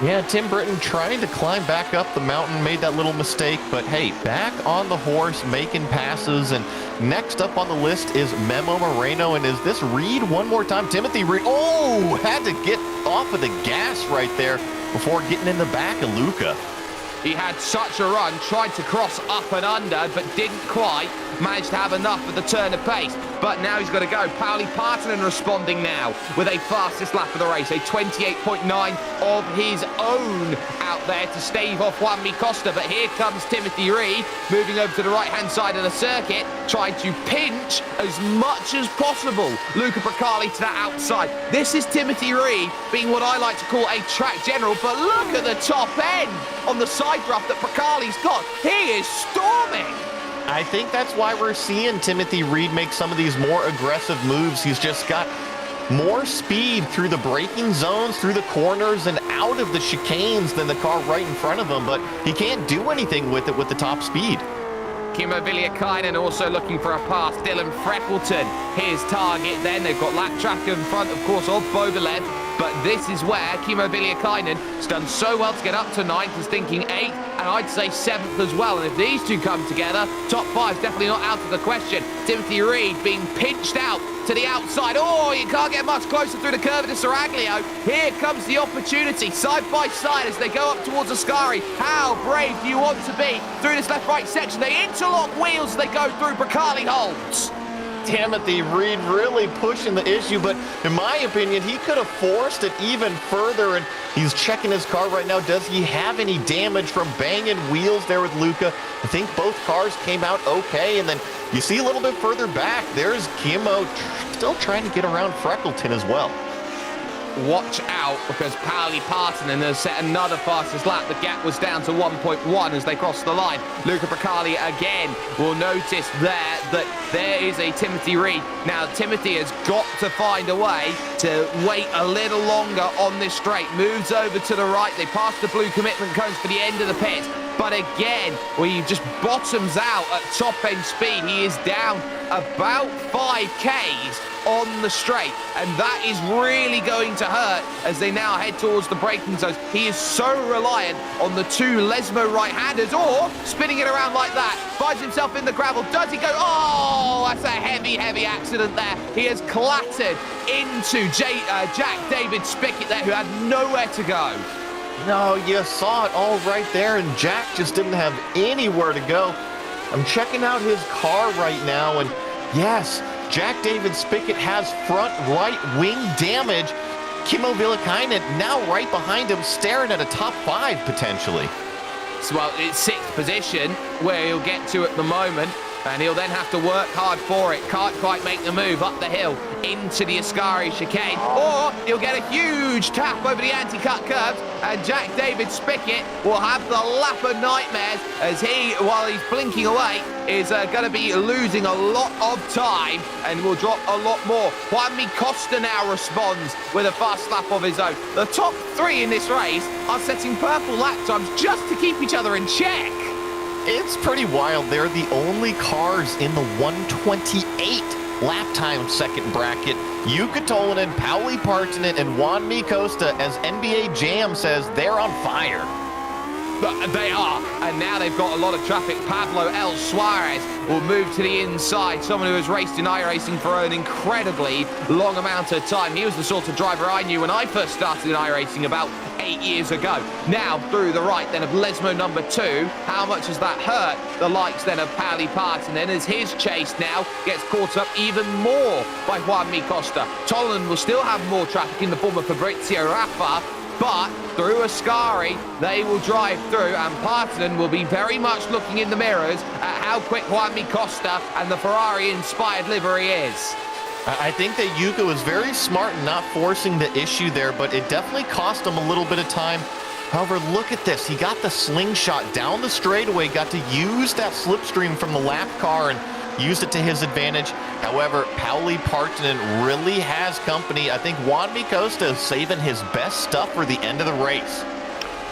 Yeah, Tim Britton trying to climb back up the mountain, made that little mistake, but hey, back on the horse, making passes, and next up on the list is Memo Moreno, and is this Reed one more time? Timothy Reed, oh, had to get off of the gas right there before getting in the back of Luca. He had such a run, tried to cross up and under, but didn't quite manage to have enough of the turn of pace. But now he's got to go. Pauli Partanen responding now with a fastest lap of the race, a 28.9 of his own out there to stave off Juan Costa. But here comes Timothy Reed, moving over to the right-hand side of the circuit, trying to pinch as much as possible Luca Bercali to that outside. This is Timothy Reed being what I like to call a track general, but look at the top end on the side rough that Bercali's got. He is storming. I think that's why we're seeing Timothy Reed make some of these more aggressive moves. He's just got more speed through the braking zones, through the corners, and out of the chicanes than the car right in front of him, but he can't do anything with it with the top speed. Kimmo Villiakainen also looking for a pass. Dylan Freckleton, his target then. They've got lap track in front, of course, of Bobilev. But this is where Kimmo Villiakainen has done so well to get up to 9th, is thinking 8th, and I'd say 7th as well. And if these two come together, top 5 is definitely not out of the question. Timothy Reed being pinched out to the outside. Oh, you can't get much closer through the curve to Saraglio. Here comes the opportunity, side by side as they go up towards Ascari. How brave do you want to be through this left-right section? They interlock wheels as they go through. Bercali holds. Timothy Reed really pushing the issue, but in my opinion, he could have forced it even further, and he's checking his car right now. Does he have any damage from banging wheels there with Luca? I think both cars came out okay, and then you see a little bit further back, there's Kimmo still trying to get around Freckleton as well. Watch out, because Pauli Partanen has set another fastest lap. The gap was down to 1.1 as they crossed the line. Luca Bercali again will notice there that there is a Timothy Reed. Now, Timothy has got to find a way to wait a little longer on this straight. Moves over to the right. They pass the blue commitment cones for the end of the pit. But again, where he just bottoms out at top-end speed, he is down about 5 Ks on the straight, and that is really going to hurt as they now head towards the braking zones. He is so reliant on the two Lesmo right-handers, or spinning it around like that, finds himself in the gravel. Does he go? Oh, that's a heavy accident there. He has clattered into Jack David Spickett there, who had nowhere to go. No, you saw it all right there, and Jack just didn't have anywhere to go. I'm checking out his car right now, and yes, Jack David Spickett has front right wing damage. Kimmo Villiakainen now right behind him, staring at a top 5 potentially. So, well, it's 6th position where he'll get to at the moment. And he'll then have to work hard for it. Can't quite make the move up the hill into the Ascari chicane. Or he'll get a huge tap over the anti-cut curves, and Jack David Spickett will have the lap of nightmares as he, while he's blinking away, is going to be losing a lot of time and will drop a lot more. Juanmi Costa now responds with a fast lap of his own. The top three in this race are setting purple lap times just to keep each other in check. It's pretty wild. They're the only cars in the 128 lap time second bracket. Jukka Tolvanen, Pauli Partanen, and Juanmi Costa, as NBA Jam says, they're on fire. But they are, and now they've got a lot of traffic. Pablo El Suarez will move to the inside, someone who has raced in iRacing for an incredibly long amount of time. He was the sort of driver I knew when I first started in iRacing about 8 years ago. Now through the right then of Lesmo number 2. How much has that hurt the likes then of Pauli Partanen as his chase now gets caught up even more by Juanmi Costa. Tolan will still have more traffic in the form of Fabrizio Raffa, but through Ascari, they will drive through, and Partanen will be very much looking in the mirrors at how quick Juanmi Costa and the Ferrari-inspired livery is. I think that Jukka was very smart in not forcing the issue there, but it definitely cost him a little bit of time. However, look at this. He got the slingshot down the straightaway, got to use that slipstream from the lap car and used it to his advantage. However, Pauli Partanen really has company. I think Juanmi Costa is saving his best stuff for the end of the race.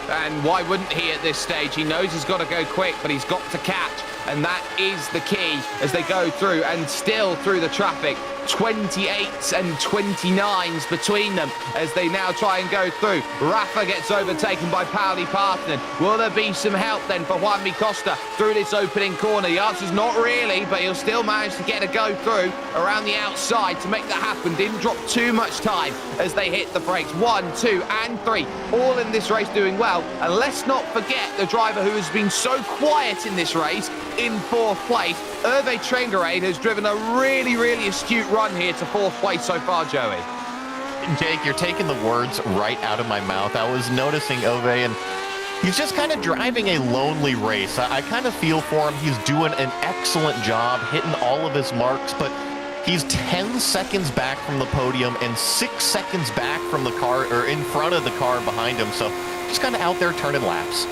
And why wouldn't he at this stage? He knows he's got to go quick, but he's got to catch. And that is the key as they go through, and still through the traffic. 28s and 29s between them as they now try and go through. Rafa gets overtaken by Pauli Partanen. Will there be some help then for Juanmi Costa through this opening corner? The answer's not really, but he'll still manage to get a go through around the outside to make that happen. Didn't drop too much time as they hit the brakes. 1, 2, and 3, all in this race doing well. And let's not forget the driver who has been so quiet in this race in 4th place. Hervé Trengarade has driven a really, really astute run here to 4th place so far, Joey. Jake, you're taking the words right out of my mouth. I was noticing Hervé, and he's just kind of driving a lonely race. I kind of feel for him. He's doing an excellent job, hitting all of his marks, but he's 10 seconds back from the podium and 6 seconds back from the car, or in front of the car behind him. So just kind of out there turning laps.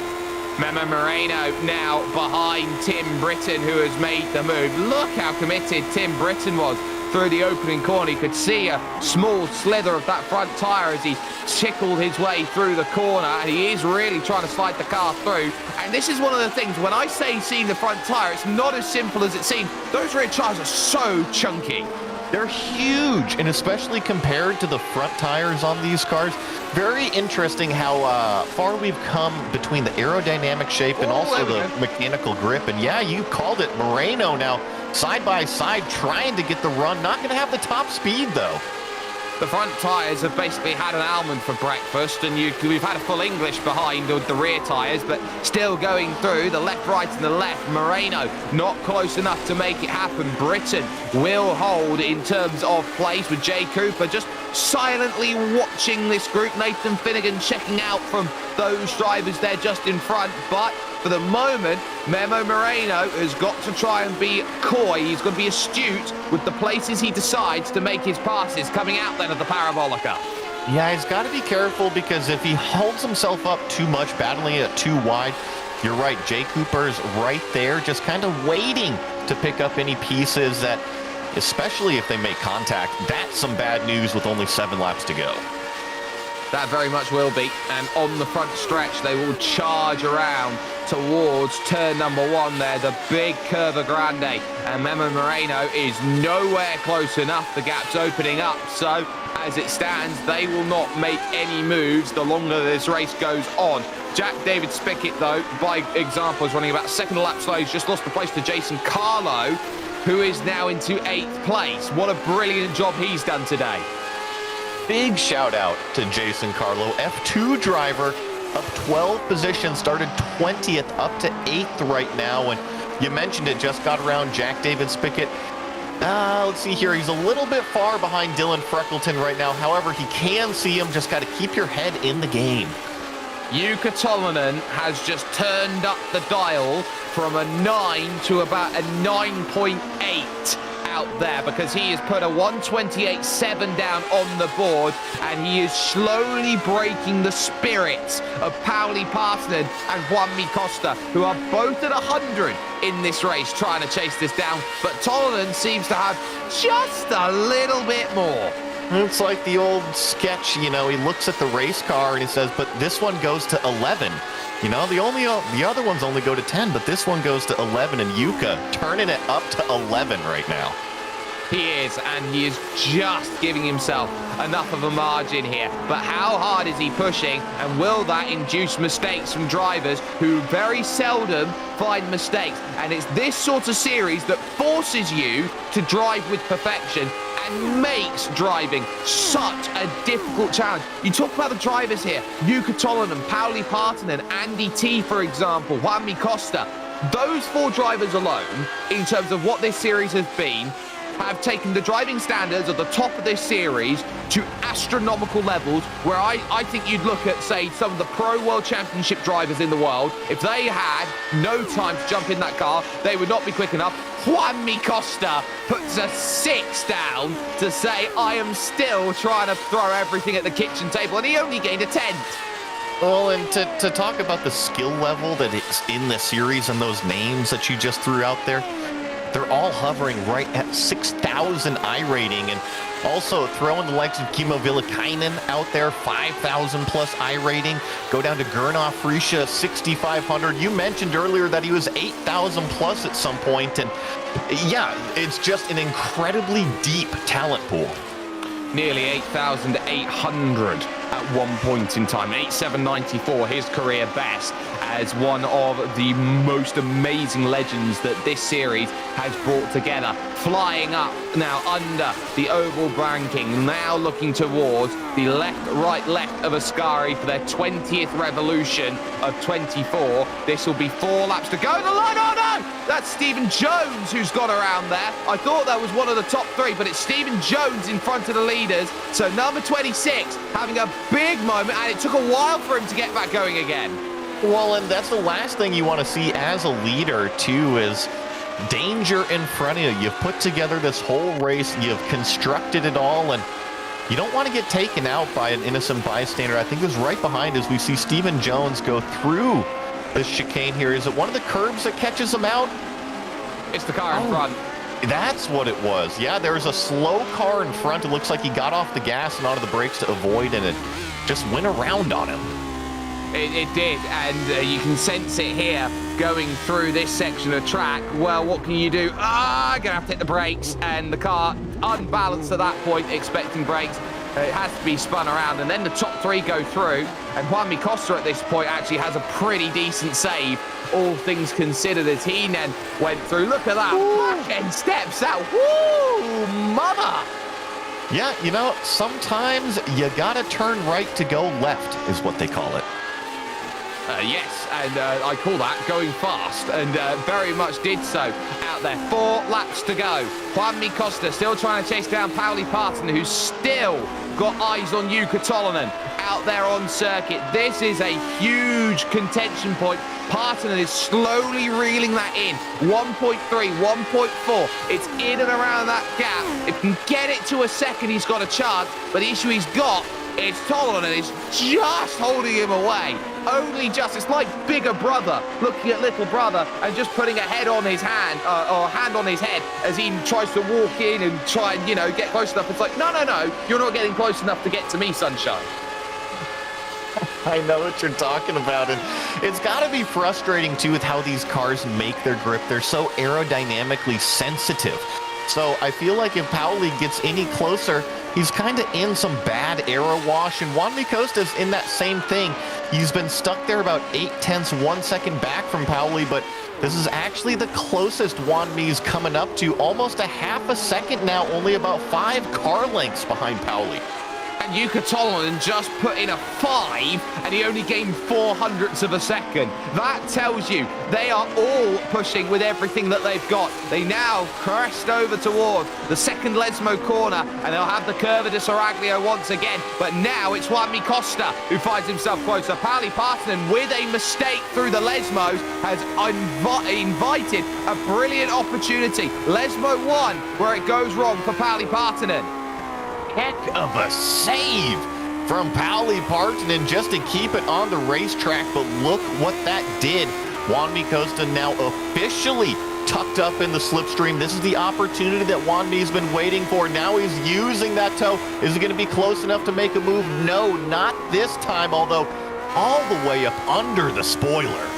Memo Moreno now behind Tim Britton, who has made the move. Look how committed Tim Britton was through the opening corner. You could see a small slither of that front tyre as he tickled his way through the corner, and he is really trying to slide the car through. And this is one of the things, when I say seeing the front tyre, it's not as simple as it seems. Those rear tyres are so chunky. They're huge, and especially compared to the front tires on these cars. Very interesting how far we've come between the aerodynamic shape and also the mechanical grip. And yeah, you called it. Moreno now side by side trying to get the run. Not going to have the top speed, though. The front tyres have basically had an almond for breakfast, and we've had a full English behind with the rear tyres, but still going through the left, right, and the left. Moreno not close enough to make it happen. Britain will hold in terms of place with Jay Cooper just silently watching this group. Nathan Finnegan checking out from those drivers there just in front, but for the moment, Memo Moreno has got to try and be coy. He's going to be astute with the places he decides to make his passes coming out then of the Parabolica. Yeah, he's got to be careful, because if he holds himself up too much, battling it too wide, you're right, Jay Cooper's right there, just kind of waiting to pick up any pieces that, especially if they make contact, that's some bad news with only 7 laps to go. That very much will be, and on the front stretch they will charge around towards turn number 1 there, the big Curva Grande, and Memo Moreno is nowhere close enough. The gap's opening up, so as it stands they will not make any moves the longer this race goes on. Jack David Spickett, though, by example, is running about 2nd lap slow. He's just lost the place to Jason Carlo, who is now into 8th place. What a brilliant job he's done today. Big shout out to Jason Carlo, F2 driver, up 12 positions, started 20th up to 8th right now. And you mentioned it, just got around Jack David Spickett. Let's see here, he's a little bit far behind Dylan Freckleton right now. However, he can see him, just got to keep your head in the game. Jukka Tolonen has just turned up the dial from a 9 to about a 9.8 out there, because he has put a 128.7 down on the board, and he is slowly breaking the spirits of Pauli Partanen and Juanmi Costa, who are both at 100 in this race trying to chase this down. But Tolonen seems to have just a little bit more. It's like the old sketch, you know, he looks at the race car and he says, but this one goes to 11. You know, the other ones only go to 10, but this one goes to 11, and Jukka turning it up to 11 right now. He is, and he is just giving himself enough of a margin here. But how hard is he pushing, and will that induce mistakes from drivers who very seldom find mistakes? And it's this sort of series that forces you to drive with perfection and makes driving such a difficult challenge. You talk about the drivers here, Jukka Tolonen, Pauli Partanen, Andy T, for example, Juanmi Costa. Those 4 drivers alone, in terms of what this series has been, have taken the driving standards at the top of this series to astronomical levels, where I think you'd look at, say, some of the Pro World Championship drivers in the world. If they had no time to jump in that car, they would not be quick enough. Juanmi Costa puts a 6 down to say, I am still trying to throw everything at the kitchen table, and he only gained a 10th. Well, and to talk about the skill level that is in the series and those names that you just threw out there, they're all hovering right at 6,000 iRating, and also throwing the likes of Kimmo Villakainen out there, 5,000 plus iRating. Go down to Gernot Frischa, 6,500. You mentioned earlier that he was 8,000 plus at some point, and yeah, it's just an incredibly deep talent pool. Nearly 8,800 at one point in time. 8,794, his career best, as one of the most amazing legends that this series has brought together. Flying up now under the oval banking, now looking towards the left, right, left of Ascari for their 20th revolution of 24. This will be 4 laps to go. The line, oh no! That's Stephen Jones who's got around there. I thought that was one of the top 3, but it's Stephen Jones in front of the leaders. So number 26 having a big moment, and it took a while for him to get back going again. Well, and that's the last thing you want to see as a leader, too, is danger in front of you. You've put together this whole race, you've constructed it all, and you don't want to get taken out by an innocent bystander. I think it was right behind as we see Stephen Jones go through this chicane here. Is it one of the curbs that catches him out? It's the car in front. That's what it was. Yeah, there was a slow car in front. It looks like he got off the gas and onto the brakes to avoid, and it just went around on him. It did, and you can sense it here going through this section of track. Well, what can you do? Gonna have to hit the brakes, and the car unbalanced at that point, expecting brakes. It has to be spun around, and then the top 3 go through, and Juanmi Costa at this point actually has a pretty decent save, all things considered, as he then went through. Look at that, back end steps out. Woo, mother! Yeah, you know, sometimes you gotta turn right to go left, is what they call it. Yes, and I call that going fast, and very much did so out there. 4 laps to go. Juanmi Costa still trying to chase down Pauli Partanen, who's still got eyes on Jukka Tolonen out there on circuit. This is a huge contention point. Partanen is slowly reeling that in. 1.3, 1.4. It's in and around that gap. If he can get it to a second, he's got a chance, but the issue he's got is Tolonen is just holding him away. Only just. It's like bigger brother looking at little brother and just putting a head on his hand, or a hand on his head as he tries to walk in and try and, you know, get close enough. It's like, no, you're not getting close enough to get to me, sunshine. I know what you're talking about, and it's got to be frustrating, too, with how these cars make their grip. They're so aerodynamically sensitive. So I feel like if Pauli gets any closer, he's kind of in some bad aero wash, and Juanmi Costa's in that same thing. He's been stuck there about 0.8 seconds back from Pauli, but this is actually the closest Juanmi's coming up to, almost a half a second now, only about 5 car lengths behind Pauli. And Yuka Tolonen just put in a 5, and he only gained 0.04 of a second. That tells you they are all pushing with everything that they've got. They now crest over towards the second Lesmo corner, and they'll have the Curva de Saraglio once again. But now it's Juanmi Costa who finds himself closer. Pauli Partanen, with a mistake through the Lesmos, has invited a brilliant opportunity. Lesmo 1, where it goes wrong for Pauli Partanen. Heck of a save from Pauli Partanen just to keep it on the racetrack, but look what that did. Juanmi Costa now officially tucked up in the slipstream. This is the opportunity that Juanmi's been waiting for. Now he's using that toe. Is he going to be close enough to make a move? No, not this time, although all the way up under the spoiler.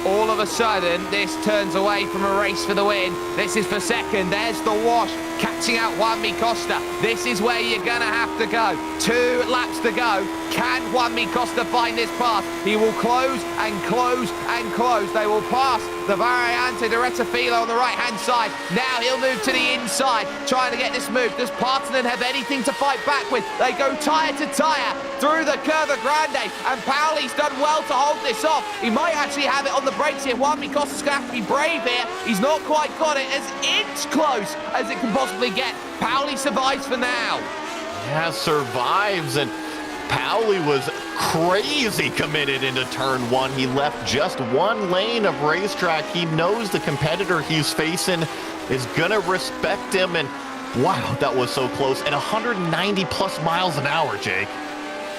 All of a sudden, this turns away from a race for the win. This is for second. There's the wash, catching out Juanmi Costa. This is where you're going to have to go. 2 laps to go. Can Juanmi Costa find this path? He will close and close and close. They will pass the Variante de Retafilo on the right-hand side. Now he'll move to the inside, trying to get this move. Does Partanen have anything to fight back with? They go tyre to tyre through the Curva Grande, and Pauli's done well to hold this off. He might actually have it on the brakes here. Juanmi Costa's going to have to be brave here. He's not quite got it, as inch close as it can possibly get. Pauli survives for now. Yeah, survives, and Pauli was crazy committed into turn 1. He left just 1 lane of racetrack. He knows the competitor he's facing is going to respect him, and wow, that was so close. And 190 plus miles an hour, Jake.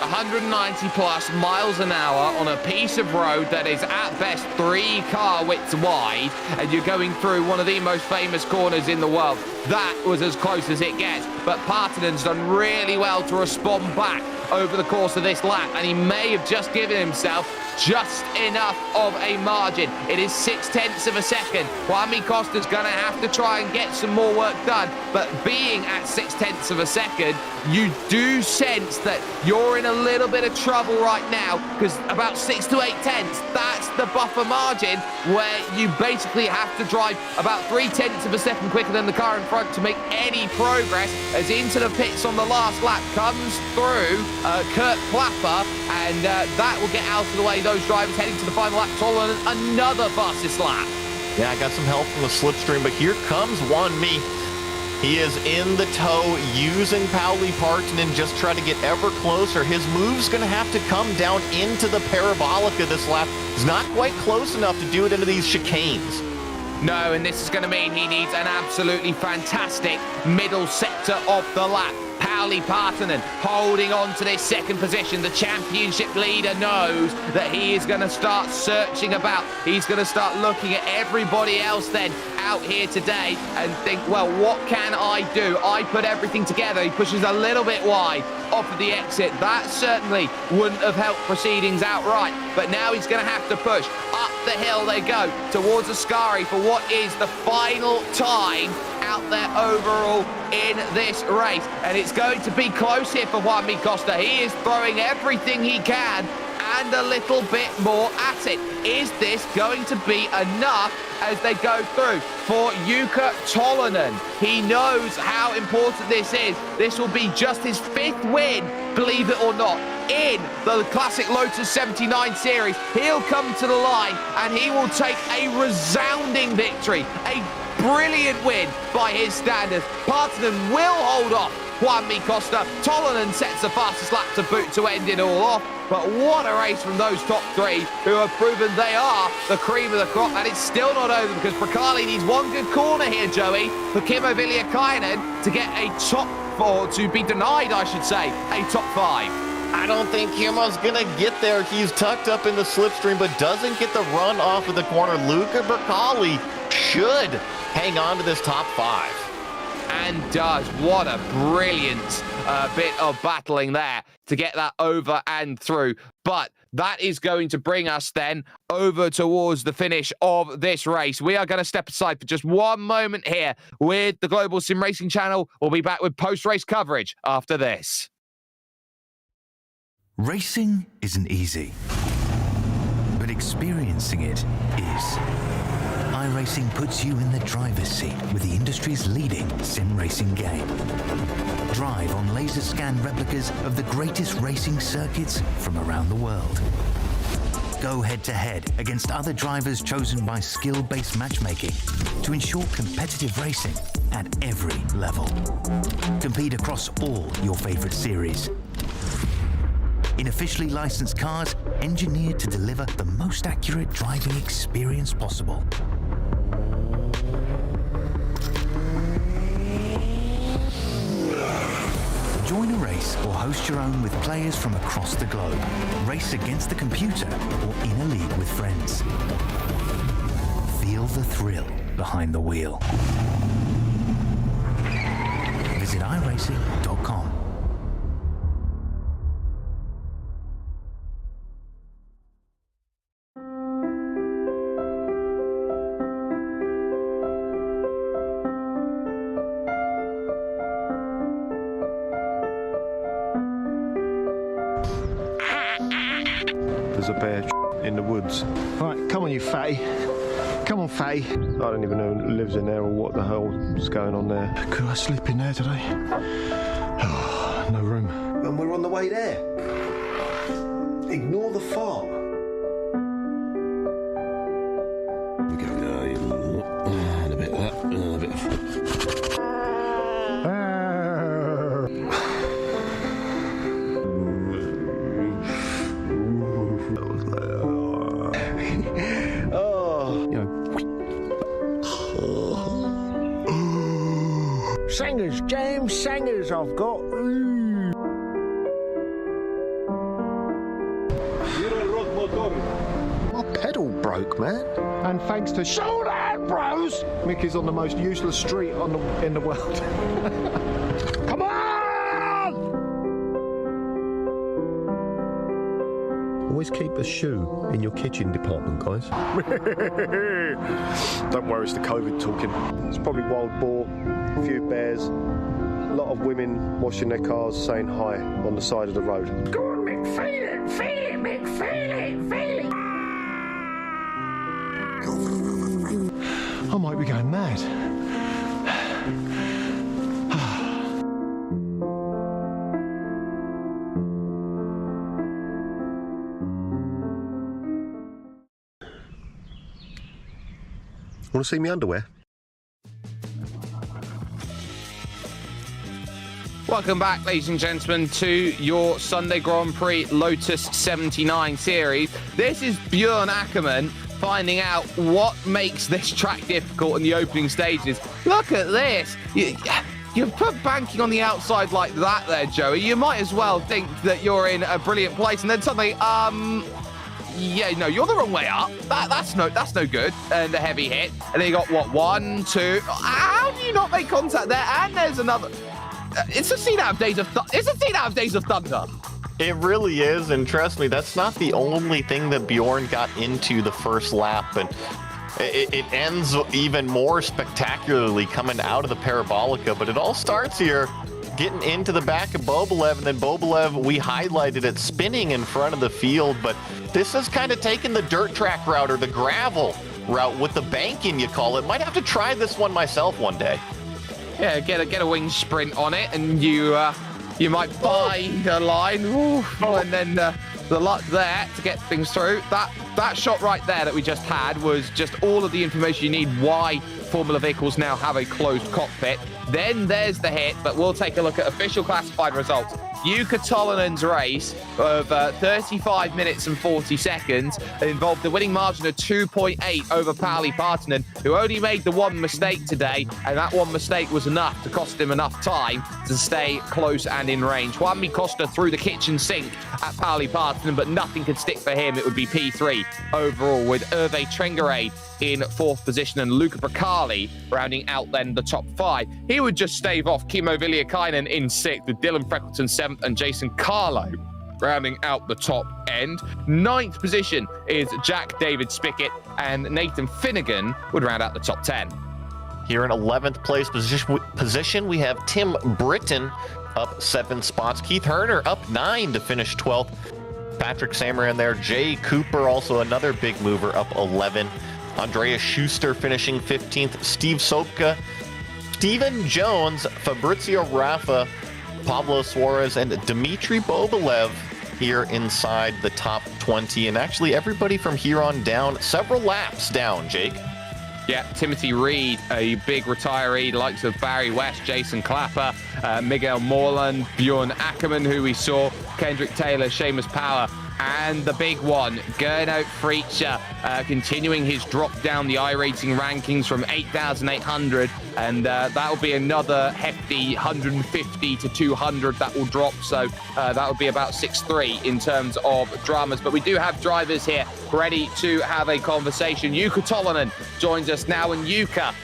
190 plus miles an hour on a piece of road that is at best 3 car widths wide, and you're going through one of the most famous corners in the world. That was as close as it gets, but Partanen's done really well to respond back over the course of this lap, and he may have just given himself just enough of a margin. It is 0.6 of a second. Juanmi Costa's going to have to try and get some more work done, but being at 0.6 of a second, you do sense that you're in a little bit of trouble right now, because about 6 to 8 tenths, that's the buffer margin where you basically have to drive about 0.3 of a second quicker than the car in front to make any progress, as into the pits on the last lap comes through Kurt Clapper, and that will get out of the way. Those drivers heading to the final lap. Tolonen, another fastest lap. Yeah, I got some help from the slipstream, but here comes Juanmi. He is in the tow, using Pauli Partanen, just trying to get ever closer. His move's going to have to come down into the Parabolica this lap. He's not quite close enough to do it into these chicanes. No, and this is going to mean he needs an absolutely fantastic middle sector of the lap. Pauli Partanen holding on to this second position. The championship leader knows that he is going to start searching about. He's going to start looking at everybody else then out here today and think, well, what can I do? I put everything together. He pushes a little bit wide off of the exit. That certainly wouldn't have helped proceedings outright, but now he's going to have to push. Up the hill they go towards Ascari for what is the final time out there overall in this race, and it's going to be close here for Juanmi Costa. He is throwing everything he can and a little bit more at it. Is this going to be enough as they go through for Yuka Tolonen? He knows how important this is. This will be just his 5th win, believe it or not, in the classic Lotus 79 series. He'll come to the line and he will take a resounding victory, a brilliant win by his standards. Partanen will hold off Juanmi Costa. Tolonen sets the fastest lap to boot to end it all off. But what a race from those top 3 who have proven they are the cream of the crop. And it's still not over, because Bracali needs one good corner here, Joey, for Kimmo Villiakainen to get a top 4, to be denied, I should say, a top 5. I don't think Kimmo's going to get there. He's tucked up in the slipstream, but doesn't get the run off of the corner. Luca Bracali should hang on to this top 5. And does. What a brilliant bit of battling there to get that over and through. But that is going to bring us then over towards the finish of this race. We are going to step aside for just one moment here with the Global SimRacing Channel. We'll be back with post-race coverage after this. Racing isn't easy, but experiencing it is. iRacing puts you in the driver's seat with the industry's leading sim racing game. drive on laser scan replicas of the greatest racing circuits from around the world. Go head-to-head against other drivers chosen by skill-based matchmaking to ensure competitive racing at every level. Compete across all your favorite series. In officially licensed cars, engineered to deliver the most accurate driving experience possible. Join a race or host your own with players from across the globe. Race against the computer or in a league with friends. Feel the thrill behind the wheel. Visit iRacing.com. There's a bear in the woods. Right, come on, you fatty. Come on, fatty. I don't even know who lives in there or what the hell's going on there. Could I sleep in there today? Oh, no room. And we're on the way there. Ignore the farm. We go, and a bit of that, and a bit of Singers, James, singers I've got. My pedal broke, man. And thanks to Showdown Bros, Mickey's on the most useless street in the world. Come on! Always keep a shoe in your kitchen department, guys. Don't worry, it's the COVID talking. It's probably wild boar, a few bears, a lot of women washing their cars saying hi on the side of the road. Go on, Mick, feel it, Mick, feel it. I might be going mad. Want to see me underwear? Welcome back, ladies and gentlemen, to your Sunday Grand Prix Lotus 79 series. This is Björn Ackerman finding out what makes this track difficult in the opening stages. Look at this. You put banking on the outside like that there, Joey. You might as well think that you're in a brilliant place, and then suddenly, yeah, no, you're the wrong way up. That's no good. And a heavy hit. And then you got, what, 1, 2. How do you not make contact there? And there's another. It's a scene out of Days of Thunder. It really is, and trust me, that's not the only thing that Bjorn got into the first lap, and it ends even more spectacularly coming out of the Parabolica, but it all starts here getting into the back of Bobolev, and then Bobolev, we highlighted it spinning in front of the field, but this has kind of taken the dirt track route or the gravel route with the banking, you call it. Might have to try this one myself one day. Yeah, get a wing sprint on it, and you might find a line, and then the luck there to get things through. That shot right there that we just had was just all of the information you need why Formula vehicles now have a closed cockpit. Then there's the hit, but we'll take a look at official classified results. Jukka Tollonen's race of 35 minutes and 40 seconds involved the winning margin of 2.8 over Pauli Partanen, who only made the one mistake today, and that one mistake was enough to cost him enough time to stay close and in range. Juanmi Costa threw the kitchen sink at Pauli Partanen, but nothing could stick for him. It would be P3 overall, with Hervé Trengaret in 4th position and Luca Bracali rounding out then the top 5. He would just stave off Kimmo Villiakainen in 6th, with Dylan Freckleton 7th and Jason Carlo rounding out the top end. 9th position is Jack David Spickett, and Nathan Finnegan would round out the top 10. Here in 11th place position, we have Tim Britton up 7 spots. Keith Herner up 9 to finish 12th. Patrick Samaran there. Jay Cooper, also another big mover, up 11. Andreas Schuster finishing 15th. Steve Sopka, Steven Jones, Fabrizio Raffa, Pablo Suarez and Dmitry Bobolev here inside the top 20. And actually everybody from here on down, several laps down, Jake. Yeah, Timothy Reed, a big retiree, likes of Barry West, Jason Clapper, Miguel Morland, Bjorn Ackerman, who we saw, Kendrick Taylor, Seamus Power, and the big one, Gernot Fritzsche, continuing his drop down the iRacing rankings from 8,800, and that will be another hefty 150 to 200 that will drop, so that will be about 6-3 in terms of dramas. But we do have drivers here ready to have a conversation. Jukka Tolonen joins us now, and Jukka,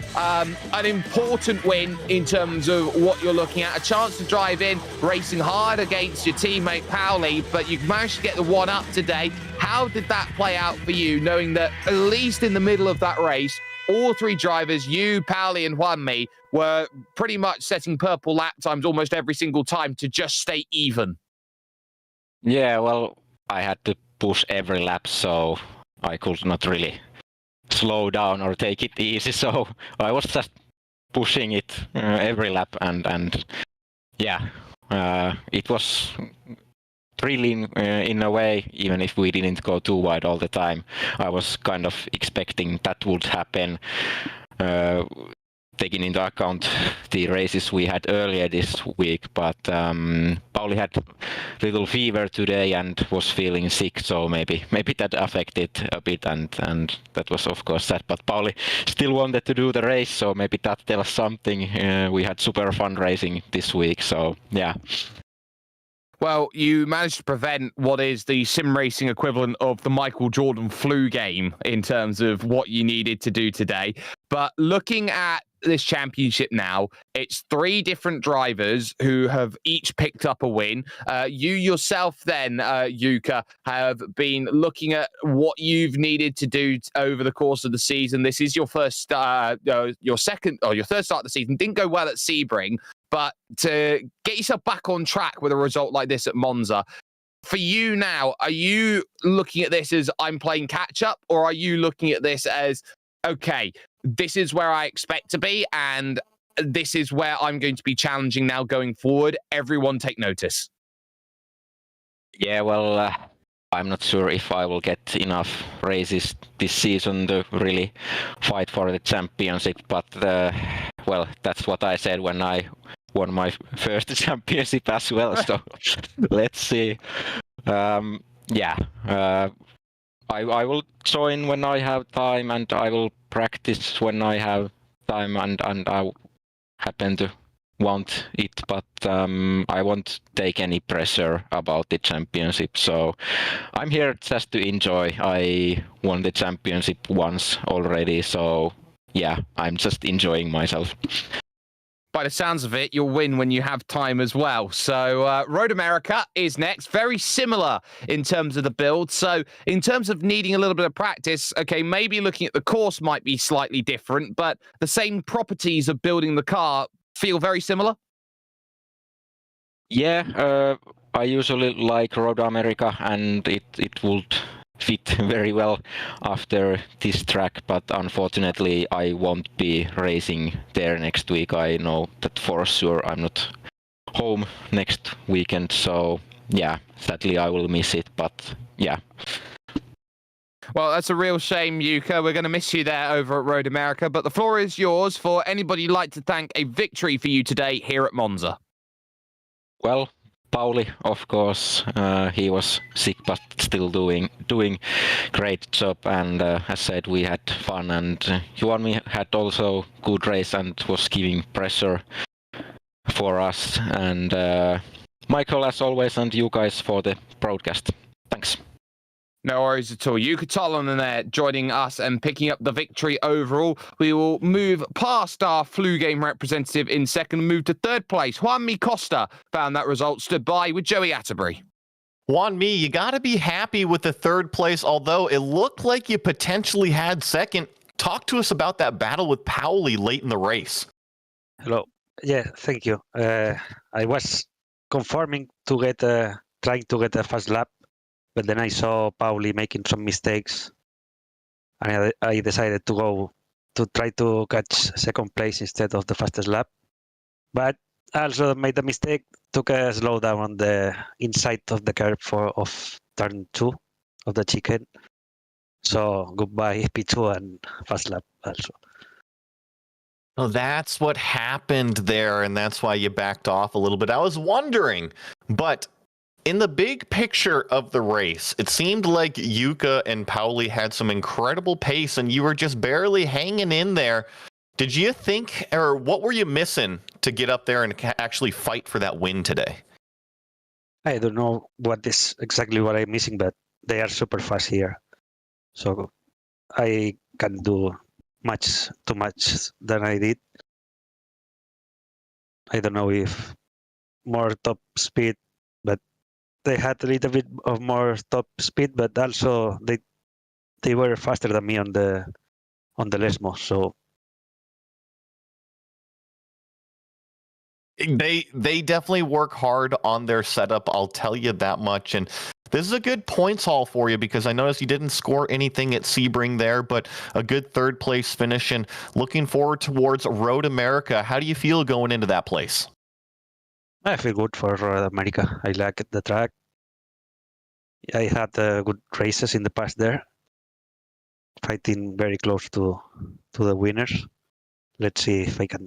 an important win in terms of what you're looking at, a chance to drive in, racing hard against your teammate Pauli, but you managed to get the one up today. How did that play out for you, knowing that at least in the middle of that race, all three drivers, you, Pauli and Juanmi, were pretty much setting purple lap times almost every single time to just stay even? Yeah, well, I had to push every lap, so I could not really slow down or take it easy, so I was just pushing it every lap, and yeah, it was thrilling in a way, even if we didn't go too wide all the time. I was kind of expecting that would happen, taking into account the races we had earlier this week, but Pauli had little fever today and was feeling sick, so maybe that affected a bit, and that was of course sad, but Pauli still wanted to do the race, so maybe that tells something. We had super fun racing this week, so yeah. Well, you managed to prevent what is the sim racing equivalent of the Michael Jordan flu game in terms of what you needed to do today. But looking at this championship now, it's three different drivers who have each picked up a win. You yourself then, Jukka, have been looking at what you've needed to do over the course of the season. This is your first, your second or your third start of the season. Didn't go well at Sebring, but to get yourself back on track with a result like this at Monza, for you now, are you looking at this as I'm playing catch up, or are you looking at this as, okay, this is where I expect to be, and this is where I'm going to be challenging now going forward? Everyone take notice. Yeah, well, I'm not sure if I will get enough races this season to really fight for the championship, but well, that's what I said when I won my first championship as well, so let's see. Yeah, I will join when I have time, and I will practice when I have time, and I happen to want it, but I won't take any pressure about the championship, so I'm here just to enjoy. I won the championship once already, so yeah, I'm just enjoying myself. By the sounds of it, you'll win when you have time as well. So Road America is next. Very similar in terms of the build. So in terms of needing a little bit of practice, okay, maybe looking at the course might be slightly different, but the same properties of building the car feel very similar? Yeah, I usually like Road America, and it would fit very well after this track, but unfortunately I won't be racing there next week. I know that for sure. I'm not home next weekend, so yeah, sadly I will miss it, but yeah. Well, that's a real shame, Jukka. We're going to miss you there over at Road America, but the floor is yours for anybody you'd like to thank a victory for you today here at Monza. Well, Pauli, of course, he was sick but still doing great job, and as said, we had fun, and Juanmi had also good race and was giving pressure for us, and Michael as always, and you guys for the broadcast. Thanks. No worries at all. Jukka Tolonen there joining us and picking up the victory overall. We will move past our flu game representative in second and move to third place. Juanmi Costa found that result, stood by with Joey Atterbury. Juanmi, you got to be happy with the third place, although it looked like you potentially had second. Talk to us about that battle with Pauli late in the race. Hello. Yeah, thank you. I was conforming to get, trying to get a fast lap, but then I saw Pauli making some mistakes, and I decided to go to try to catch second place instead of the fastest lap. But I also made a mistake took a slowdown on the inside of the curve of turn 2 of the chicken. So goodbye P2 and fast lap also. Well, that's what happened there, and that's why you backed off a little bit. I was wondering, but in the big picture of the race, it seemed like Yuka and Pauli had some incredible pace, and you were just barely hanging in there. Did you think, or what were you missing to get up there and actually fight for that win today? I don't know what is exactly what I'm missing, but they are super fast here. So I can do too much than I did. I don't know if more top speed, but they had a little bit of more top speed, but also they were faster than me on the Lesmo. So they definitely work hard on their setup, I'll tell you that much. And this is a good points haul for you, because I noticed you didn't score anything at Sebring there, but a good third place finish, and looking forward towards Road America. How do you feel going into that place? I feel good for Road America. I like the track. I had good races in the past there, fighting very close to the winners. Let's see if I can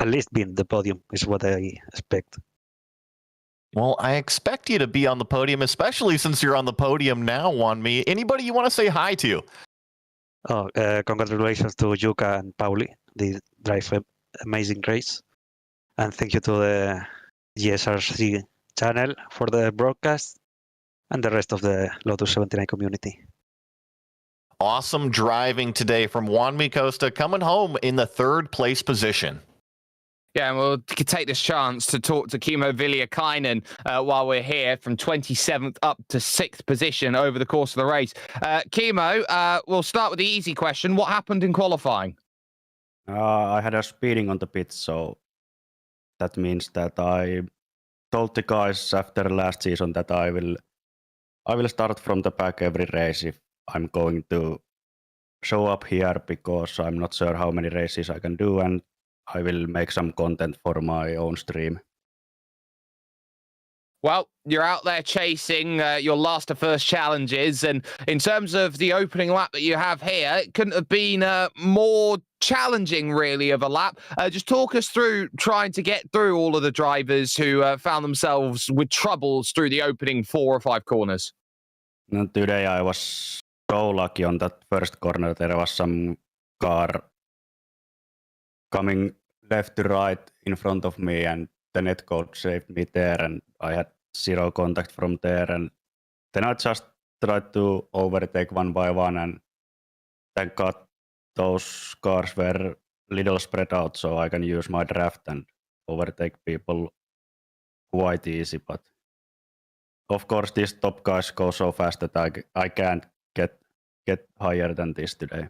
at least be in the podium, is what I expect. Well, I expect you to be on the podium, especially since you're on the podium now, Wanmi. Anybody you want to say hi to? Oh, congratulations to Yuka and Pauli. They drive an amazing race. And thank you to the GSRC channel for the broadcast and the rest of the Lotus 79 community. Awesome driving today from Wanmi Costa, coming home in the third place position. Yeah, and we'll take this chance to talk to Kimmo Villiakainen while we're here, from 27th up to 6th position over the course of the race. Kimmo, we'll start with the easy question. What happened in qualifying? I had a speeding on the pits, so that means that I told the guys after last season that I will start from the back every race if I'm going to show up here, because I'm not sure how many races I can do, and I will make some content for my own stream. Well, you're out there chasing your last to first challenges, and in terms of the opening lap that you have here, it couldn't have been more challenging, really, of a lap. Just talk us through trying to get through all of the drivers who found themselves with troubles through the opening 4 or 5 corners. Today I was so lucky on that first corner. There was some car coming left to right in front of me, and the netcode saved me there, and I had 0 contact from there, and then I just tried to overtake one by one, and thank God those cars were little spread out, so I can use my draft and overtake people quite easy. But of course these top guys go so fast that I can't get higher than this today.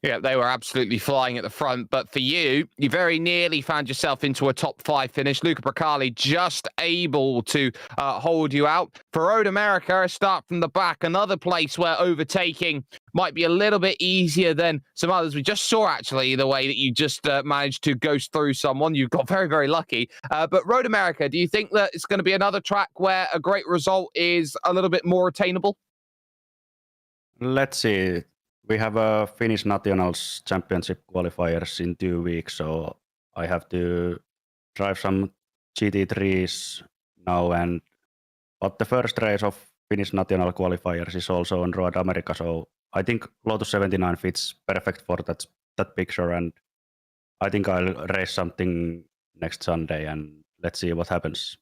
Yeah, they were absolutely flying at the front. But for you, you very nearly found yourself into a top 5 finish. Luca Bracali just able to hold you out. For Road America, a start from the back, another place where overtaking might be a little bit easier than some others. We just saw, actually, the way that you just managed to ghost through someone. You got very, very lucky. But Road America, do you think that it's going to be another track where a great result is a little bit more attainable? Let's see. We have a Finnish Nationals Championship qualifiers in 2 weeks, so I have to drive some GT3s now. But the first race of Finnish National qualifiers is also on Road America, so I think Lotus 79 fits perfect for that picture, and I think I'll race something next Sunday, and let's see what happens.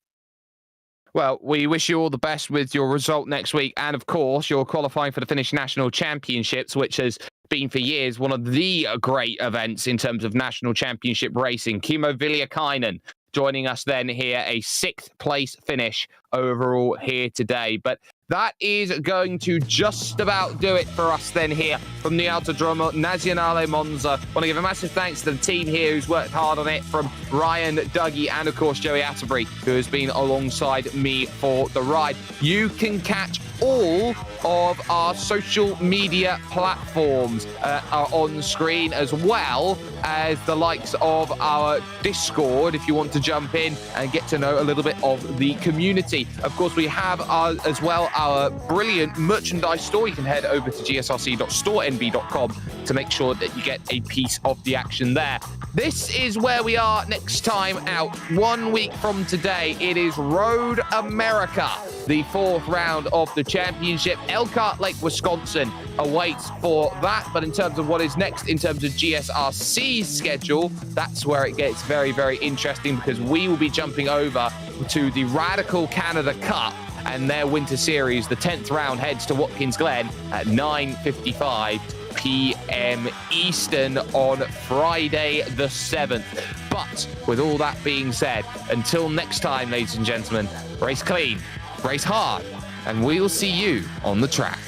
Well, we wish you all the best with your result next week. And of course, you're qualifying for the Finnish National Championships, which has been for years one of the great events in terms of national championship racing. Kimmo Villiakainen joining us then here, a 6th place finish overall here today. But that is going to just about do it for us then here from the Autodromo Nazionale Monza. I want to give a massive thanks to the team here who's worked hard on it, from Ryan, Dougie, and of course Joey Atterbury, who has been alongside me for the ride. You can catch all of our social media platforms are on screen, as well as the likes of our Discord if you want to jump in and get to know a little bit of the community. Of course, we have as well our brilliant merchandise store. You can head over to gsrc.storenb.com to make sure that you get a piece of the action there. This is where we are next time out. 1 week from today, it is Road America, the 4th round of the championship. Elkhart Lake, Wisconsin awaits for that. But in terms of what is next in terms of GSRC's schedule, that's where it gets very, very interesting, because we will be jumping over to the Radical Canada Cup and their winter series. The 10th round heads to Watkins Glen at 9:55 p.m. Eastern on Friday the 7th. But with all that being said, until next time, ladies and gentlemen, race clean, race hard, and we'll see you on the track.